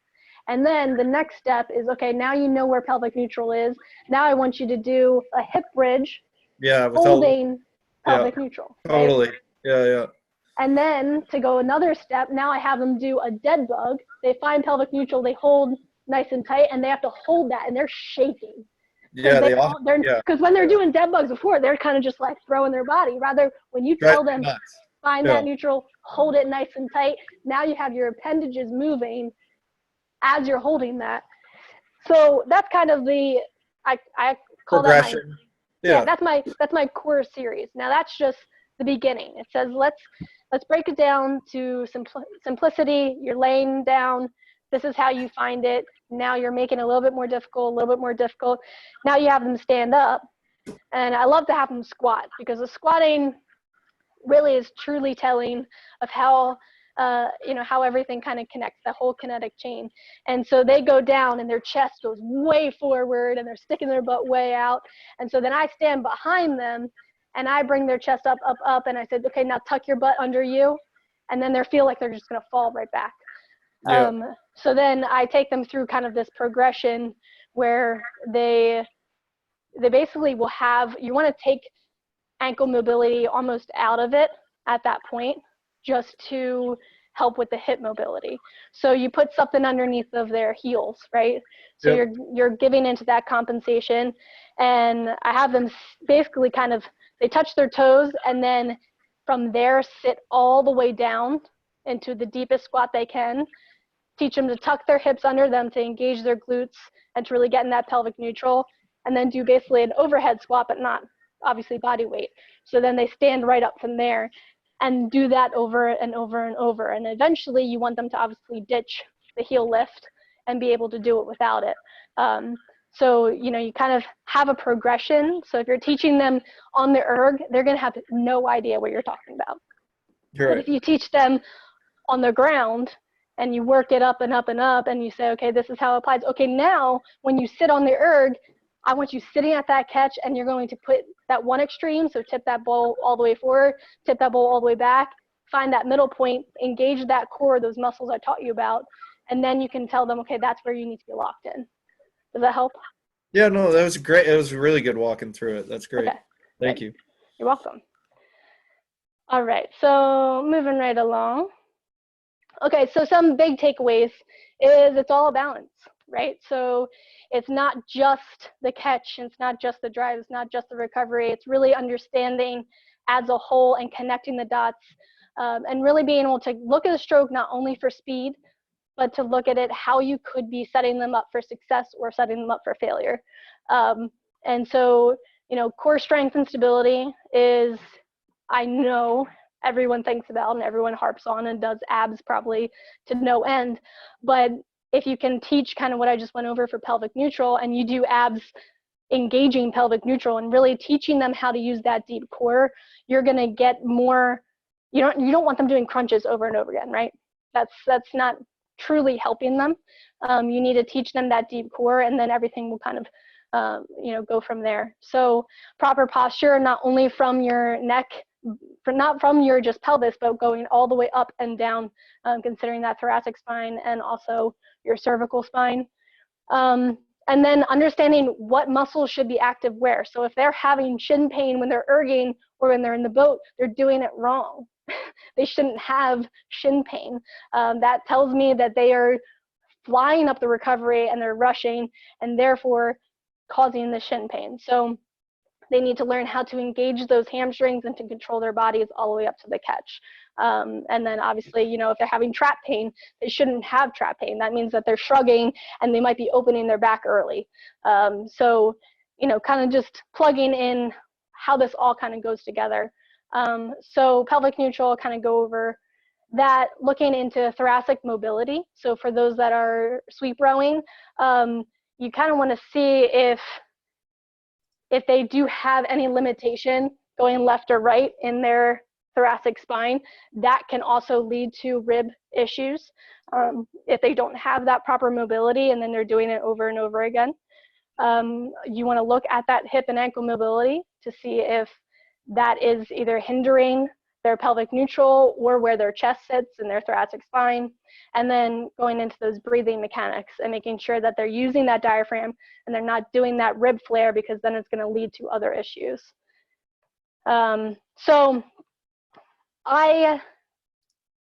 And then the next step is, okay, now you know where pelvic neutral is. Now I want you to do a hip bridge, Yeah. holding yeah. pelvic neutral. Right? Totally. Yeah. Yeah. And then to go another step, now I have them do a dead bug. They find pelvic neutral, they hold nice and tight, and they have to hold that, and they're shaking. Yeah. Because when they're doing dead bugs before, they're kind of just like throwing their body. Rather, when you tell them, Nuts. find Yeah. that neutral, hold it nice and tight, now you have your appendages moving as you're holding that. So that's kind of the, I call Progression. that that's my core series. Now that's just the beginning. It says let's break it down to simplicity. You're laying down. This is how you find it. Now you're making it a little bit more difficult. Now you have them stand up, and I love to have them squat, because the squatting really is truly telling of how how everything kind of connects, the whole kinetic chain. And so they go down and their chest goes way forward and they're sticking their butt way out. And so then I stand behind them and I bring their chest up, and I said, okay, now tuck your butt under you. And then they feel like they're just going to fall right back. Yeah. So then I take them through kind of this progression where they basically will have, you want to take ankle mobility almost out of it at that point, just to help with the hip mobility. So you put something underneath of their heels, right? So Yep. you're giving into that compensation, and I have them basically kind of, they touch their toes, and then from there sit all the way down into the deepest squat they can. Teach them to tuck their hips under them to engage their glutes and to really get in that pelvic neutral, and then do basically an overhead squat, but not obviously body weight. So then they stand right up from there and do that over and over and over. And eventually you want them to obviously ditch the heel lift and be able to do it without it. So, you kind of have a progression. So if you're teaching them on the erg, they're going to have no idea what you're talking about. You're But right. if you teach them on the ground and you work it up and up and up, and you say, okay, this is how it applies. Okay, now when you sit on the erg, I want you sitting at that catch, and you're going to put that one extreme, so tip that bowl all the way forward, tip that bowl all the way back, find that middle point, engage that core, those muscles I taught you about, and then you can tell them, okay, that's where you need to be locked in. Does that help? Yeah, no, that was great. It was really good walking through it. That's great. Okay. Thank Good. you. You're welcome. All right, so moving right along. Okay, so some big takeaways is it's all a balance, right? So it's not just the catch, it's not just the drive, it's not just the recovery, it's really understanding as a whole and connecting the dots, and really being able to look at the stroke not only for speed, but to look at it how you could be setting them up for success or setting them up for failure. And so, core strength and stability is, I know everyone thinks about and everyone harps on and does abs probably to no end. But if you can teach kind of what I just went over for pelvic neutral, and you do abs engaging pelvic neutral and really teaching them how to use that deep core, you're going to get more. You don't want them doing crunches over and over again, right? That's not truly helping them. You need to teach them that deep core, and then everything will kind of go from there. So proper posture, not only from your neck, not from your just pelvis, but going all the way up and down, considering that thoracic spine and also your cervical spine. And then understanding what muscles should be active where. So if they're having shin pain when they're erging or when they're in the boat, they're doing it wrong. They shouldn't have shin pain. That tells me that they are flying up the recovery and they're rushing, and therefore causing the shin pain. So they need to learn how to engage those hamstrings and to control their bodies all the way up to the catch. And then obviously, if they're having trap pain, they shouldn't have trap pain. That means that they're shrugging and they might be opening their back early. So, kind of just plugging in how this all kind of goes together. So pelvic neutral, kind of go over that looking into thoracic mobility. So for those that are sweep rowing, you kind of want to see if they do have any limitation going left or right in their thoracic spine. That can also lead to rib issues if they don't have that proper mobility and then they're doing it over and over again. You want to look at that hip and ankle mobility to see if that is either hindering their pelvic neutral or where their chest sits in their thoracic spine, and then going into those breathing mechanics and making sure that they're using that diaphragm and they're not doing that rib flare, because then it's going to lead to other issues. So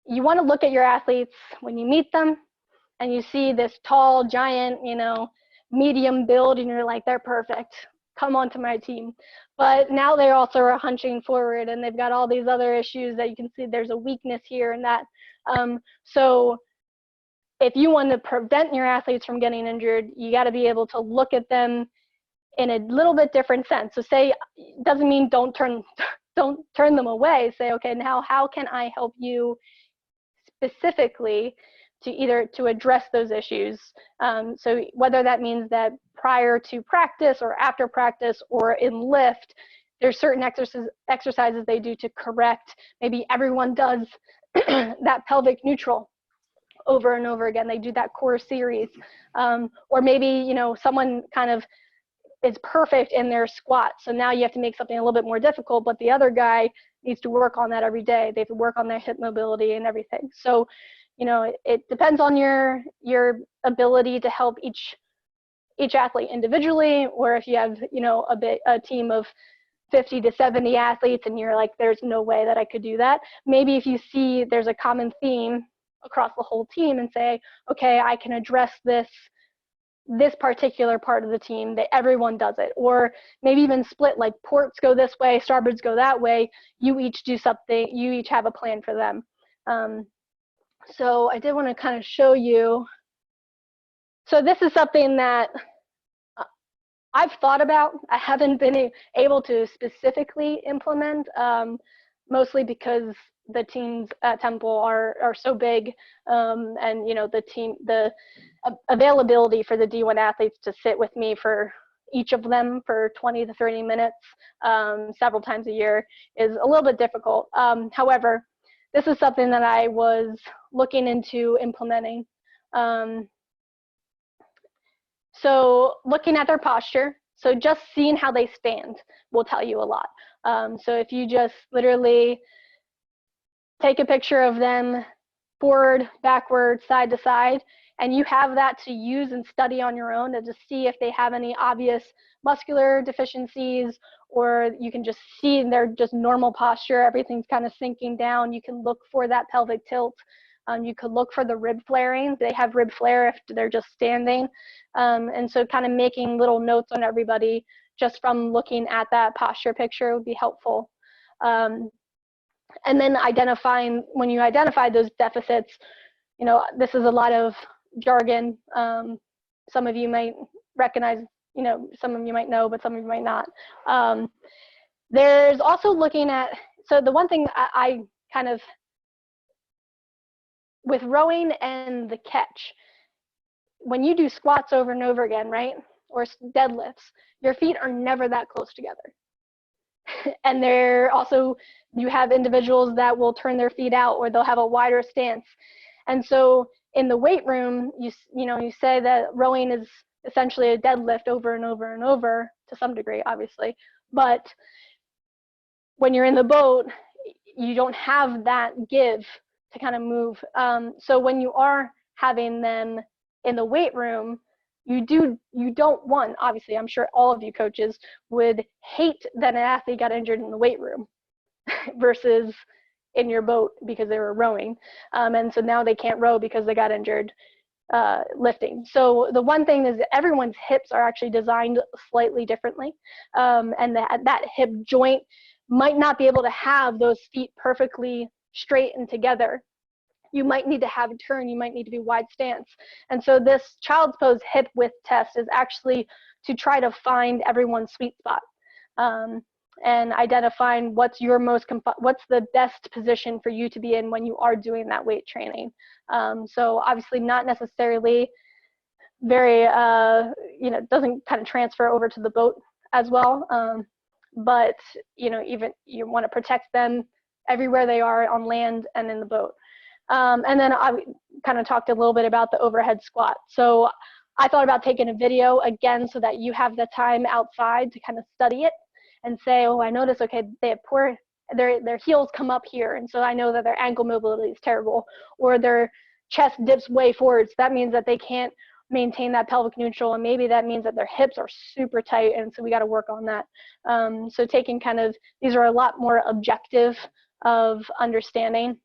you want to look at your athletes when you meet them and you see this tall, giant, medium build, and you're like, they're perfect. Come onto my team. But now they also are hunching forward and they've got all these other issues that you can see there's a weakness here and that. So if you want to prevent your athletes from getting injured, you got to be able to look at them in a little bit different sense. So say, doesn't mean don't turn them away. Say, okay, now how can I help you specifically to address those issues? So whether that means that prior to practice or after practice or in lift, there's certain exercises they do to correct. Maybe everyone does that pelvic neutral over and over again. They do that core series. Or maybe, someone kind of is perfect in their squat. So now you have to make something a little bit more difficult, but the other guy needs to work on that every day. They have to work on their hip mobility and everything. So, it depends on your ability to help each athlete individually, or if you have, a team of 50 to 70 athletes and you're like, there's no way that I could do that. Maybe if you see there's a common theme across the whole team and say, okay, I can address this particular part of the team, that everyone does it. Or maybe even split, like ports go this way, starboards go that way. You each do something, you each have a plan for them. So I did want to kind of show you. So this is something that I've thought about. I haven't been able to specifically implement, mostly because the teams at Temple are so big, and the availability for the D1 athletes to sit with me for each of them for 20 to 30 minutes several times a year is a little bit difficult. However, this is something that I was looking into implementing. So looking at their posture, so just seeing how they stand will tell you a lot. So if you just literally take a picture of them forward, backward, side to side, and you have that to use and study on your own to just see if they have any obvious muscular deficiencies, or you can just see their just normal posture, everything's kind of sinking down. You can look for that pelvic tilt. You could look for the rib flaring. They have rib flare if they're just standing. And so kind of making little notes on everybody just from looking at that posture picture would be helpful. And then identifying, when you identify those deficits, this is a lot of jargon. Some of you might recognize, some of you might know, but some of you might not. There's also looking at, so the one thing I kind of, with rowing and the catch, when you do squats over and over again, right, or deadlifts, your feet are never that close together. And they're also, you have individuals that will turn their feet out, or they'll have a wider stance. And so in the weight room, you say that rowing is essentially a deadlift over and over and over, to some degree, obviously. But when you're in the boat, you don't have that give to kind of move. So when you are having them in the weight room, you don't want, obviously, I'm sure all of you coaches would hate that an athlete got injured in the weight room versus in your boat because they were rowing. And so now they can't row because they got injured lifting. So the one thing is that everyone's hips are actually designed slightly differently. And that hip joint might not be able to have those feet perfectly straight and together. You might need to have a turn, you might need to be wide stance. And so this child's pose hip width test is actually to try to find everyone's sweet spot. and identifying what's the best position for you to be in when you are doing that weight training. So obviously not necessarily very, doesn't kind of transfer over to the boat as well. But, even you want to protect them everywhere they are on land and in the boat. And then I kind of talked a little bit about the overhead squat. So I thought about taking a video again so that you have the time outside to kind of study it and say, oh, I noticed, okay, they have their heels come up here. And so I know that their ankle mobility is terrible, or their chest dips way forward. So that means that they can't maintain that pelvic neutral, and maybe that means that their hips are super tight, and so we got to work on that. So taking these are a lot more objective of understanding.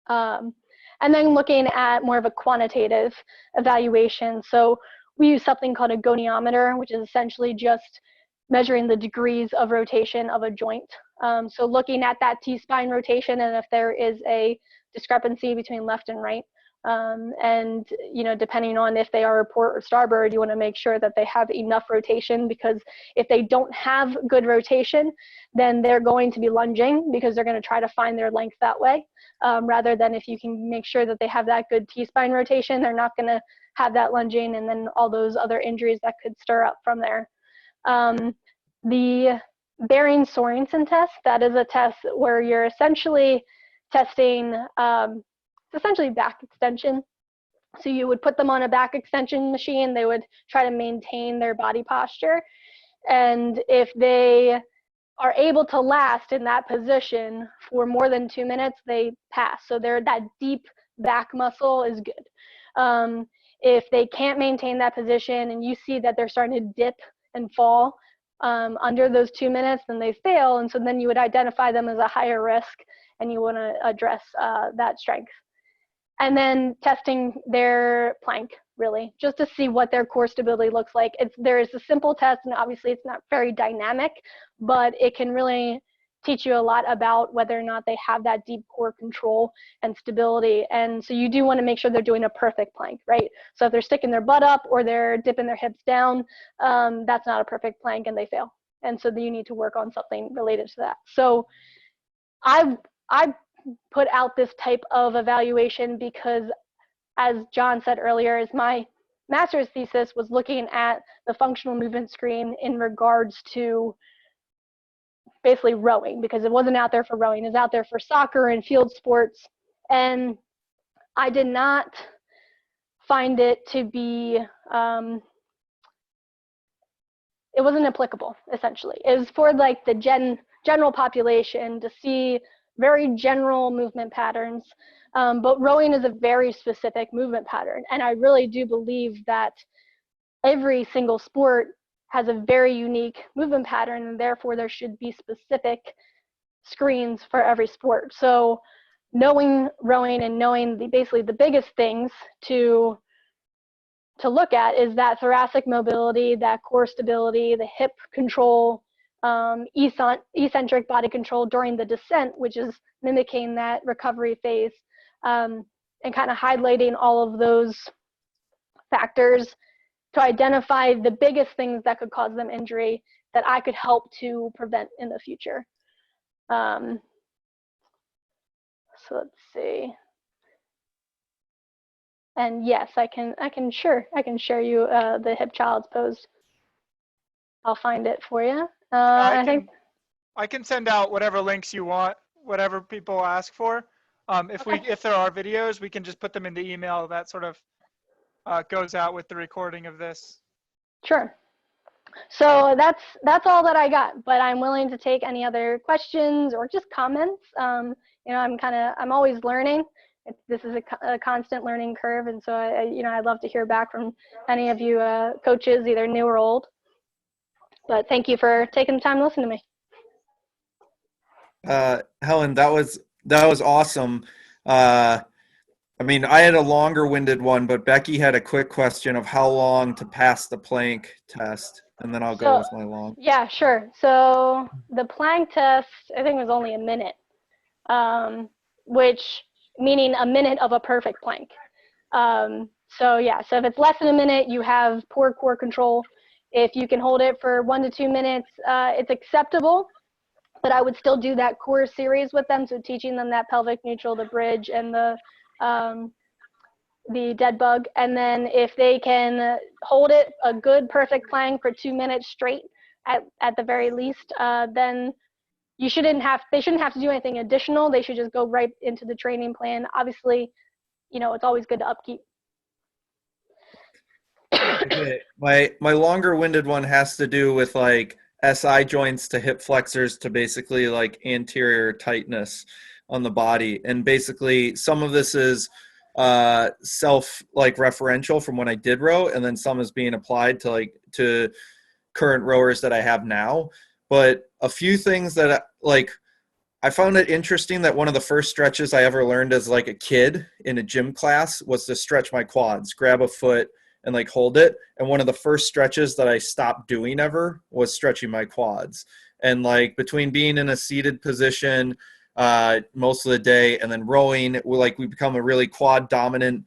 And then looking at more of a quantitative evaluation. So we use something called a goniometer, which is essentially just measuring the degrees of rotation of a joint. So looking at that T-spine rotation, and if there is a discrepancy between left and right. And depending on if they are port or starboard, you want to make sure that they have enough rotation, because if they don't have good rotation, then they're going to be lunging because they're going to try to find their length that way, rather than if you can make sure that they have that good T-spine rotation, they're not going to have that lunging and then all those other injuries that could stir up from there. The Behrens-Sorensen test, that is a test where you're essentially testing essentially back extension. So you would put them on a back extension machine. They would try to maintain their body posture. And if they are able to last in that position for more than 2 minutes, they pass. So that deep back muscle is good. If they can't maintain that position and you see that they're starting to dip and fall under those 2 minutes, then they fail. And so then you would identify them as a higher risk, and you want to address that strength. And then testing their plank, really, just to see what their core stability looks like. There is a simple test, and obviously it's not very dynamic, but it can really teach you a lot about whether or not they have that deep core control and stability. And so you do want to make sure they're doing a perfect plank, right? So if they're sticking their butt up or they're dipping their hips down, that's not a perfect plank and they fail. And so you need to work on something related to that. So I put out this type of evaluation because, as John said earlier, is my master's thesis was looking at the functional movement screen in regards to basically rowing, because it wasn't out there for rowing, it was out there for soccer and field sports. And I did not find it to be, it wasn't applicable, essentially. It was for like the general population to see very general movement patterns, but rowing is a very specific movement pattern. And I really do believe that every single sport has a very unique movement pattern, and therefore there should be specific screens for every sport. So knowing rowing and knowing basically the biggest things to look at is that thoracic mobility, that core stability, the hip control, eccentric body control during the descent, which is mimicking that recovery phase, and kind of highlighting all of those factors to identify the biggest things that could cause them injury that I could help to prevent in the future. So let's see. And yes, I can share you the hip child's pose. I'll find it for you. I can send out whatever links you want, whatever people ask for. If there are videos, we can just put them in the email. That sort of goes out with the recording of this. Sure. So that's all that I got, but I'm willing to take any other questions or just comments. I'm always learning. This is a constant learning curve, and so I'd love to hear back from any of you coaches, either new or old. But thank you for taking the time to listen to me. Helen, that was awesome. I had a longer-winded one, but Becky had a quick question of how long to pass the plank test, and then I'll go with my long. Yeah, sure. So the plank test, I think, was only a minute, which meaning a minute of a perfect plank. So if it's less than a minute, you have poor core control. If you can hold it for 1 to 2 minutes, it's acceptable, but I would still do that core series with them. So teaching them that pelvic neutral, the bridge, and the dead bug. And then if they can hold it a good perfect plank for 2 minutes straight at the very least, then they shouldn't have to do anything additional. They should just go right into the training plan. Obviously, it's always good to upkeep. Okay. My longer winded one has to do with like SI joints to hip flexors to basically like anterior tightness on the body. And basically some of this is self like referential from when I did row, and then some is being applied to current rowers that I have now. But a few things that I found it interesting that one of the first stretches I ever learned as like a kid in a gym class was to stretch my quads, grab a foot and like hold it. And one of the first stretches that I stopped doing ever was stretching my quads. And like between being in a seated position most of the day and then rowing, we become a really quad dominant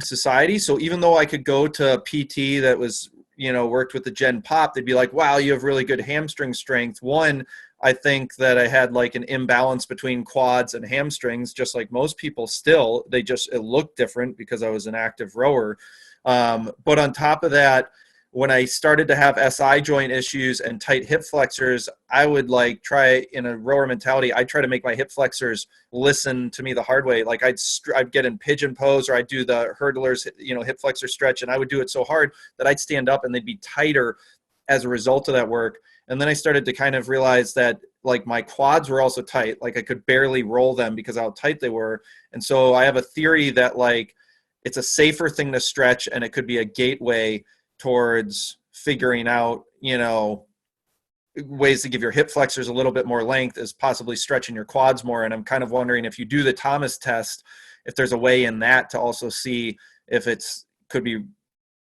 society. So even though I could go to a PT that was, worked with the Gen Pop, they'd be like, wow, you have really good hamstring strength. One, I think that I had like an imbalance between quads and hamstrings, just like most people still. It looked different because I was an active rower. But on top of that, when I started to have SI joint issues and tight hip flexors, I would like try in a rower mentality, I'd try to make my hip flexors listen to me the hard way. Like I'd get in pigeon pose, or I'd do the hurdlers, hip flexor stretch. And I would do it so hard that I'd stand up and they'd be tighter as a result of that work. And then I started to kind of realize that like my quads were also tight. Like I could barely roll them because of how tight they were. And so I have a theory that like it's a safer thing to stretch, and it could be a gateway towards figuring out, ways to give your hip flexors a little bit more length, is possibly stretching your quads more. And I'm kind of wondering if you do the Thomas test, if there's a way in that to also see if could be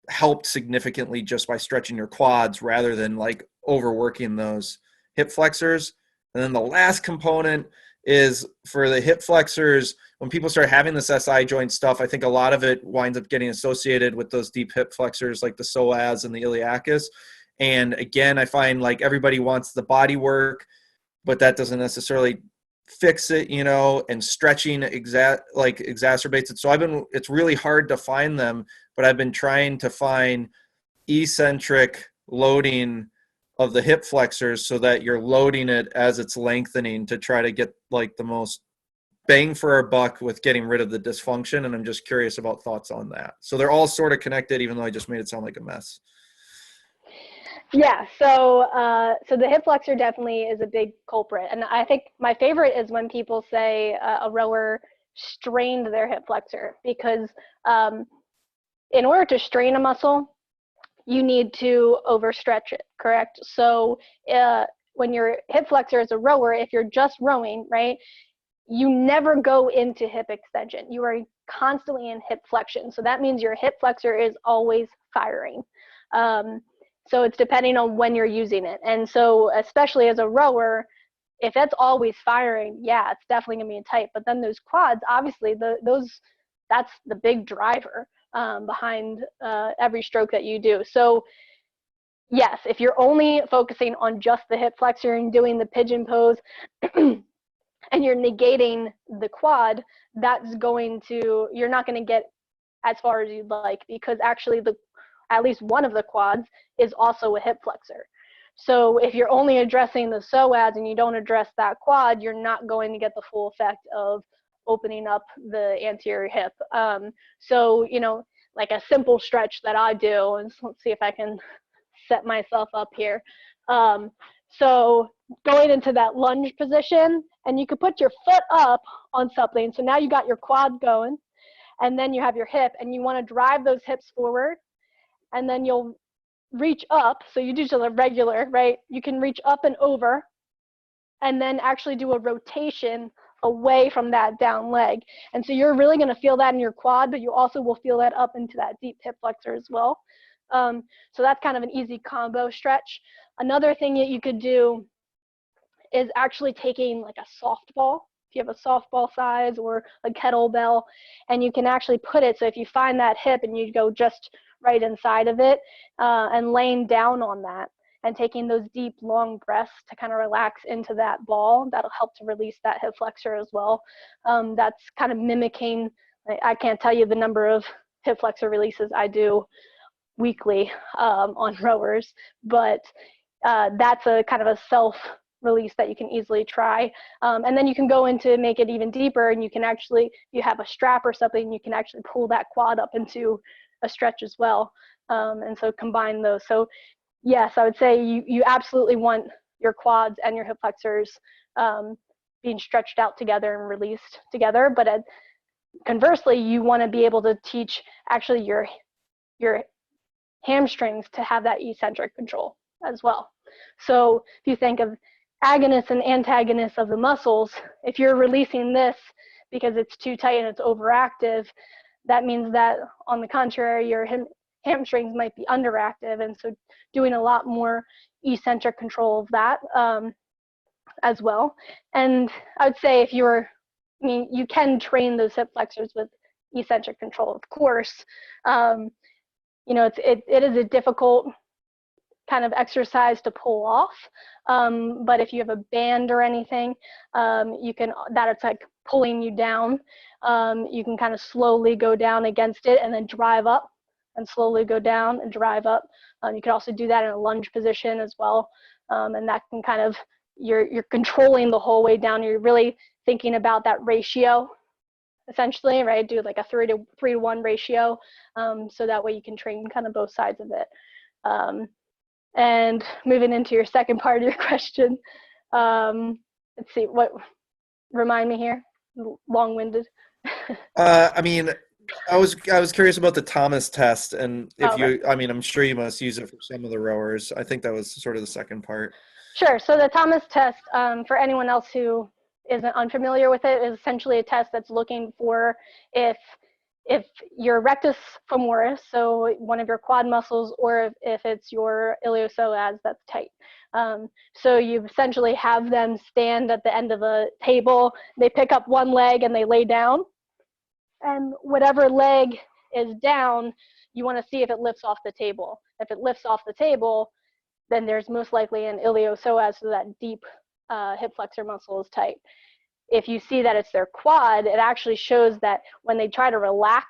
helped significantly just by stretching your quads rather than like overworking those hip flexors. And then the last component is for the hip flexors. When people start having this SI joint stuff, I think a lot of it winds up getting associated with those deep hip flexors like the psoas and the iliacus. And again, I find like everybody wants the body work, but that doesn't necessarily fix it, and stretching exacerbates it. So it's really hard to find them, but I've been trying to find eccentric loading of the hip flexors so that you're loading it as it's lengthening to try to get like the most bang for our buck with getting rid of the dysfunction. And I'm just curious about thoughts on that. So they're all sort of connected, even though I just made it sound like a mess. Yeah, so the hip flexor definitely is a big culprit. And I think my favorite is when people say a rower strained their hip flexor, because in order to strain a muscle, you need to overstretch it, correct? So when your hip flexor is a rower, if you're just rowing, right, you never go into hip extension. You are constantly in hip flexion. So that means your hip flexor is always firing. So it's depending on when you're using it. And so especially as a rower, if that's always firing, yeah, it's definitely gonna be tight. But then those quads, obviously that's the big driver behind every stroke that you do. So yes, if you're only focusing on just the hip flexor and doing the pigeon pose and you're negating the quad, you're not going to get as far as you'd like, because actually at least one of the quads is also a hip flexor. So if you're only addressing the psoas and you don't address that quad, you're not going to get the full effect of opening up the anterior hip. So, like a simple stretch that I do, and let's see if I can set myself up here. So going into that lunge position, and you could put your foot up on something. So now you got your quad going, and then you have your hip, and you want to drive those hips forward, and then you'll reach up. So you do just a regular, right? You can reach up and over, and then actually do a rotation away from that down leg. And so you're really going to feel that in your quad, but you also will feel that up into that deep hip flexor as well. So that's kind of an easy combo stretch. Another thing that you could do is actually taking like a softball, if you have a softball size or a kettlebell, and you can actually put it, so if you find that hip and you go just right inside of it, and laying down on that and taking those deep, long breaths to kind of relax into that ball. That'll help to release that hip flexor as well. That's kind of mimicking, I can't tell you the number of hip flexor releases I do weekly on rowers, but that's a kind of a self release that you can easily try. And then you can go into make it even deeper, and you can actually, if you have a strap or something, you can actually pull that quad up into a stretch as well. And so combine those. So yes, I would say you absolutely want your quads and your hip flexors being stretched out together and released together. But conversely, you want to be able to teach actually your hamstrings to have that eccentric control as well. So if you think of agonists and antagonists of the muscles, if you're releasing this because it's too tight and it's overactive, that means that on the contrary, your hamstrings might be underactive, and so doing a lot more eccentric control of that as well. And I would say if you can train those hip flexors with eccentric control, of course. It is a difficult kind of exercise to pull off, but if you have a band or anything, it's like pulling you down. You can kind of slowly go down against it and then drive up, and slowly go down and drive up. You can also do that in a lunge position as well, and that can kind of, you're controlling the whole way down. You're really thinking about that ratio, essentially, right? Do like a 3-to-1 ratio, so that way you can train kind of both sides of it. And moving into your second part of your question, let's see, remind me here, long-winded. I mean, I was curious about the Thomas test, and if Okay. I'm sure you must use it for some of the rowers. I think that was sort of the second part. Sure. So the Thomas test, for anyone else who isn't unfamiliar with it, is essentially a test that's looking for if your rectus femoris, so one of your quad muscles, or if it's your iliopsoas that's tight. So you essentially have them stand at the end of a table. They pick up one leg and they lay down. And whatever leg is down, you want to see if it lifts off the table. If it lifts off the table, then there's most likely an iliopsoas, so that deep hip flexor muscle is tight. If you see that it's their quad, it actually shows that when they try to relax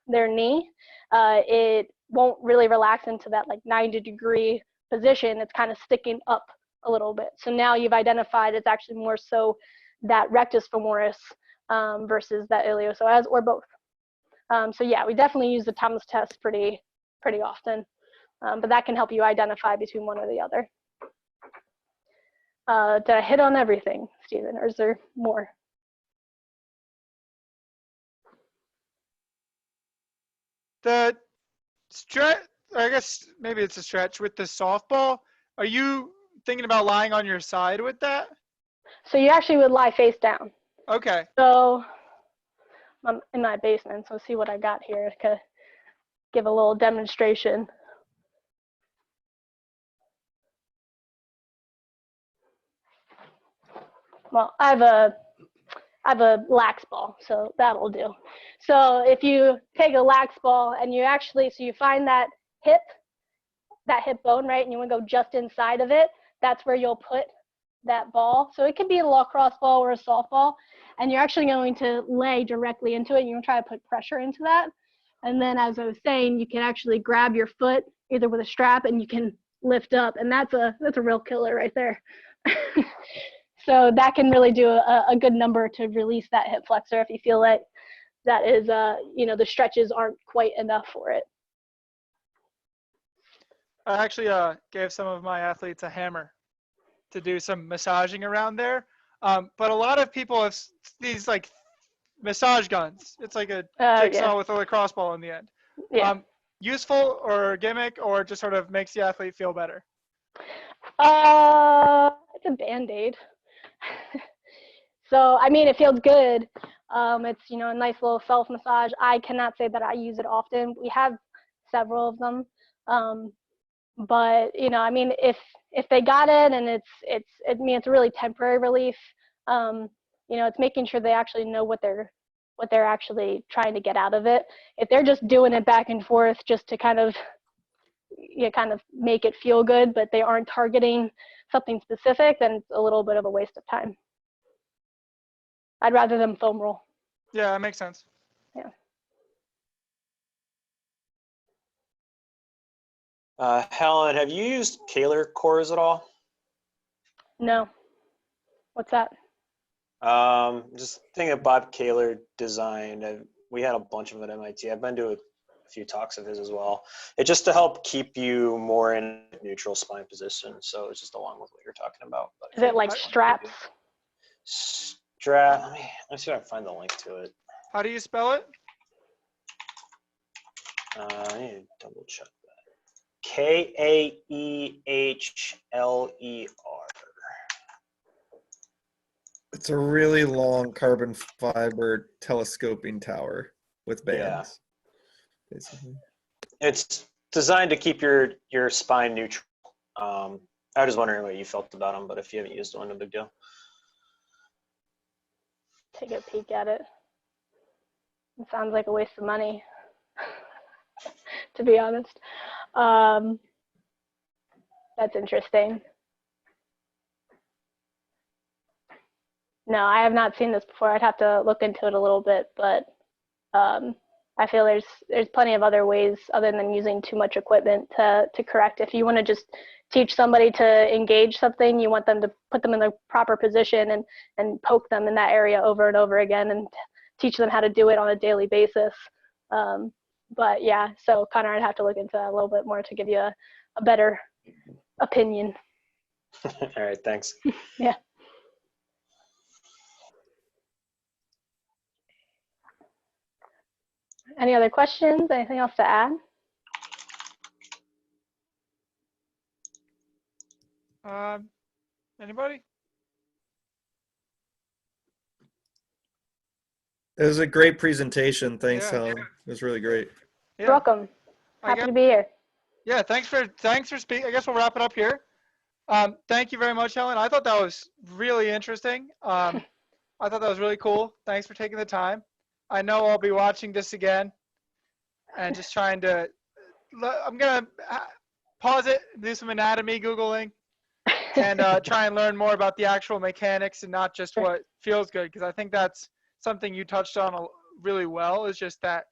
their knee, it won't really relax into that like 90-degree position. It's kind of sticking up a little bit. So now you've identified it's actually more so that rectus femoris versus that iliopsoas, or both. So yeah, we definitely use the Thomas test pretty often, but that can help you identify between one or the other. Did I hit on everything, Stephen, or is there more? The stretch, I guess maybe it's a stretch with the softball. Are you thinking about lying on your side with that? So you actually would lie face down. Okay. So I'm in my basement, so let's see what I got here to give a little demonstration. Well, I have a lax ball, so that'll do. So if you take a lax ball and you actually, so you find that hip bone, right, and you want to go just inside of it, that's where you'll put that ball. So it could be a lacrosse ball or a softball, and you're actually going to lay directly into it, and you're going to try to put pressure into that. And then, as I was saying, you can actually grab your foot either with a strap, and you can lift up, and that's a real killer right there. So that can really do a good number to release that hip flexor if you feel like that is, the stretches aren't quite enough for it. I actually gave some of my athletes a hammer to do some massaging around there. But a lot of people have these like massage guns. It's like a jigsaw with a lacrosse ball in the end. Yeah. Useful or gimmick, or just sort of makes the athlete feel better? It's a Band-Aid. So, I mean, it feels good. It's, a nice little self-massage. I cannot say that I use it often. We have several of them. But, I mean, if they got it and it's really temporary relief, it's making sure they actually know what they're what they're actually trying to get out of it. If they're just doing it back and forth just to kind of make it feel good, but they aren't targeting something specific, then it's a little bit of a waste of time. I'd rather them foam roll. Yeah, that makes sense. Yeah. Helen, have you used Kaler cores at all? No. What's that? Just thinking of Bob Kaler designed. We had a bunch of them at MIT. I've been to a few talks of his as well. It's just to help keep you more in neutral spine position. So it's just along with what you're talking about. But Is it like straps? Let me see if I can find the link to it. How do you spell it? I need to double check that. Kaehler. It's a really long carbon fiber telescoping tower with bands. Yeah. Basically. It's designed to keep your spine neutral. I was just wondering what you felt about them, but if you haven't used one, no big deal. Take a peek at it. It sounds like a waste of money, to be honest. That's interesting. No, I have not seen this before. I'd have to look into it a little bit, but I feel there's plenty of other ways other than using too much equipment to correct. If you want to just teach somebody to engage something, you want them to put them in the proper position and poke them in that area over and over again and teach them how to do it on a daily basis. But yeah, so Connor, I'd have to look into that a little bit more to give you a better opinion. All right, thanks. Yeah. Any other questions? Anything else to add? Anybody? It was a great presentation. Thanks, Yeah. Helen. It was really great. Yeah. You're welcome. Happy to be here. Yeah, thanks for speaking. I guess we'll wrap it up here. Thank you very much, Helen. I thought that was really interesting. I thought that was really cool. Thanks for taking the time. I know I'll be watching this again and just trying to, I'm going to pause it, do some anatomy Googling, and try and learn more about the actual mechanics and not just what feels good. Because I think that's something you touched on really well, is just that,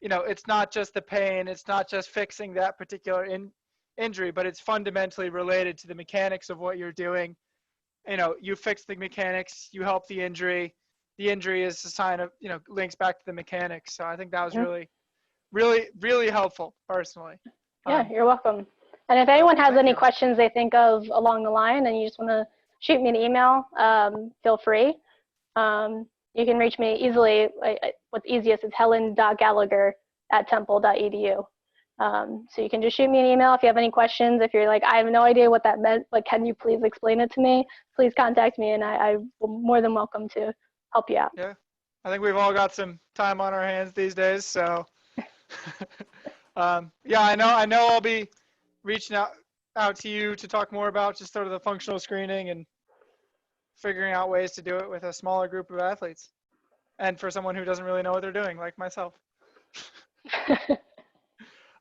it's not just the pain, it's not just fixing that particular injury, but it's fundamentally related to the mechanics of what you're doing. You fix the mechanics, you help the injury. The injury is a sign of, links back to the mechanics. So I think that was really, really, really helpful personally. Yeah, you're welcome. And if anyone has any questions they think of along the line and you just want to shoot me an email, feel free. You can reach me easily. What's easiest is helen.gallagher@temple.edu. So you can just shoot me an email if you have any questions. If you're like, I have no idea what that meant, like, can you please explain it to me? Please contact me, and I will more than welcome to help you out. Yeah, I think we've all got some time on our hands these days. So yeah, I know I'll be reaching out to you to talk more about just sort of the functional screening and figuring out ways to do it with a smaller group of athletes, and for someone who doesn't really know what they're doing, like myself.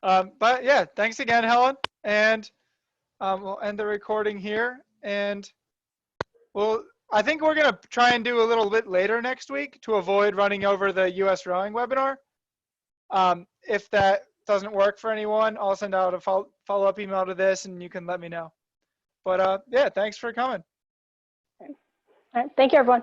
But yeah, thanks again, Helen, and we'll end the recording here. And I think we're gonna try and do a little bit later next week to avoid running over the US rowing webinar. If that doesn't work for anyone, I'll send out a follow-up email to this, and you can let me know. But yeah, thanks for coming. All right. Thank you, everyone.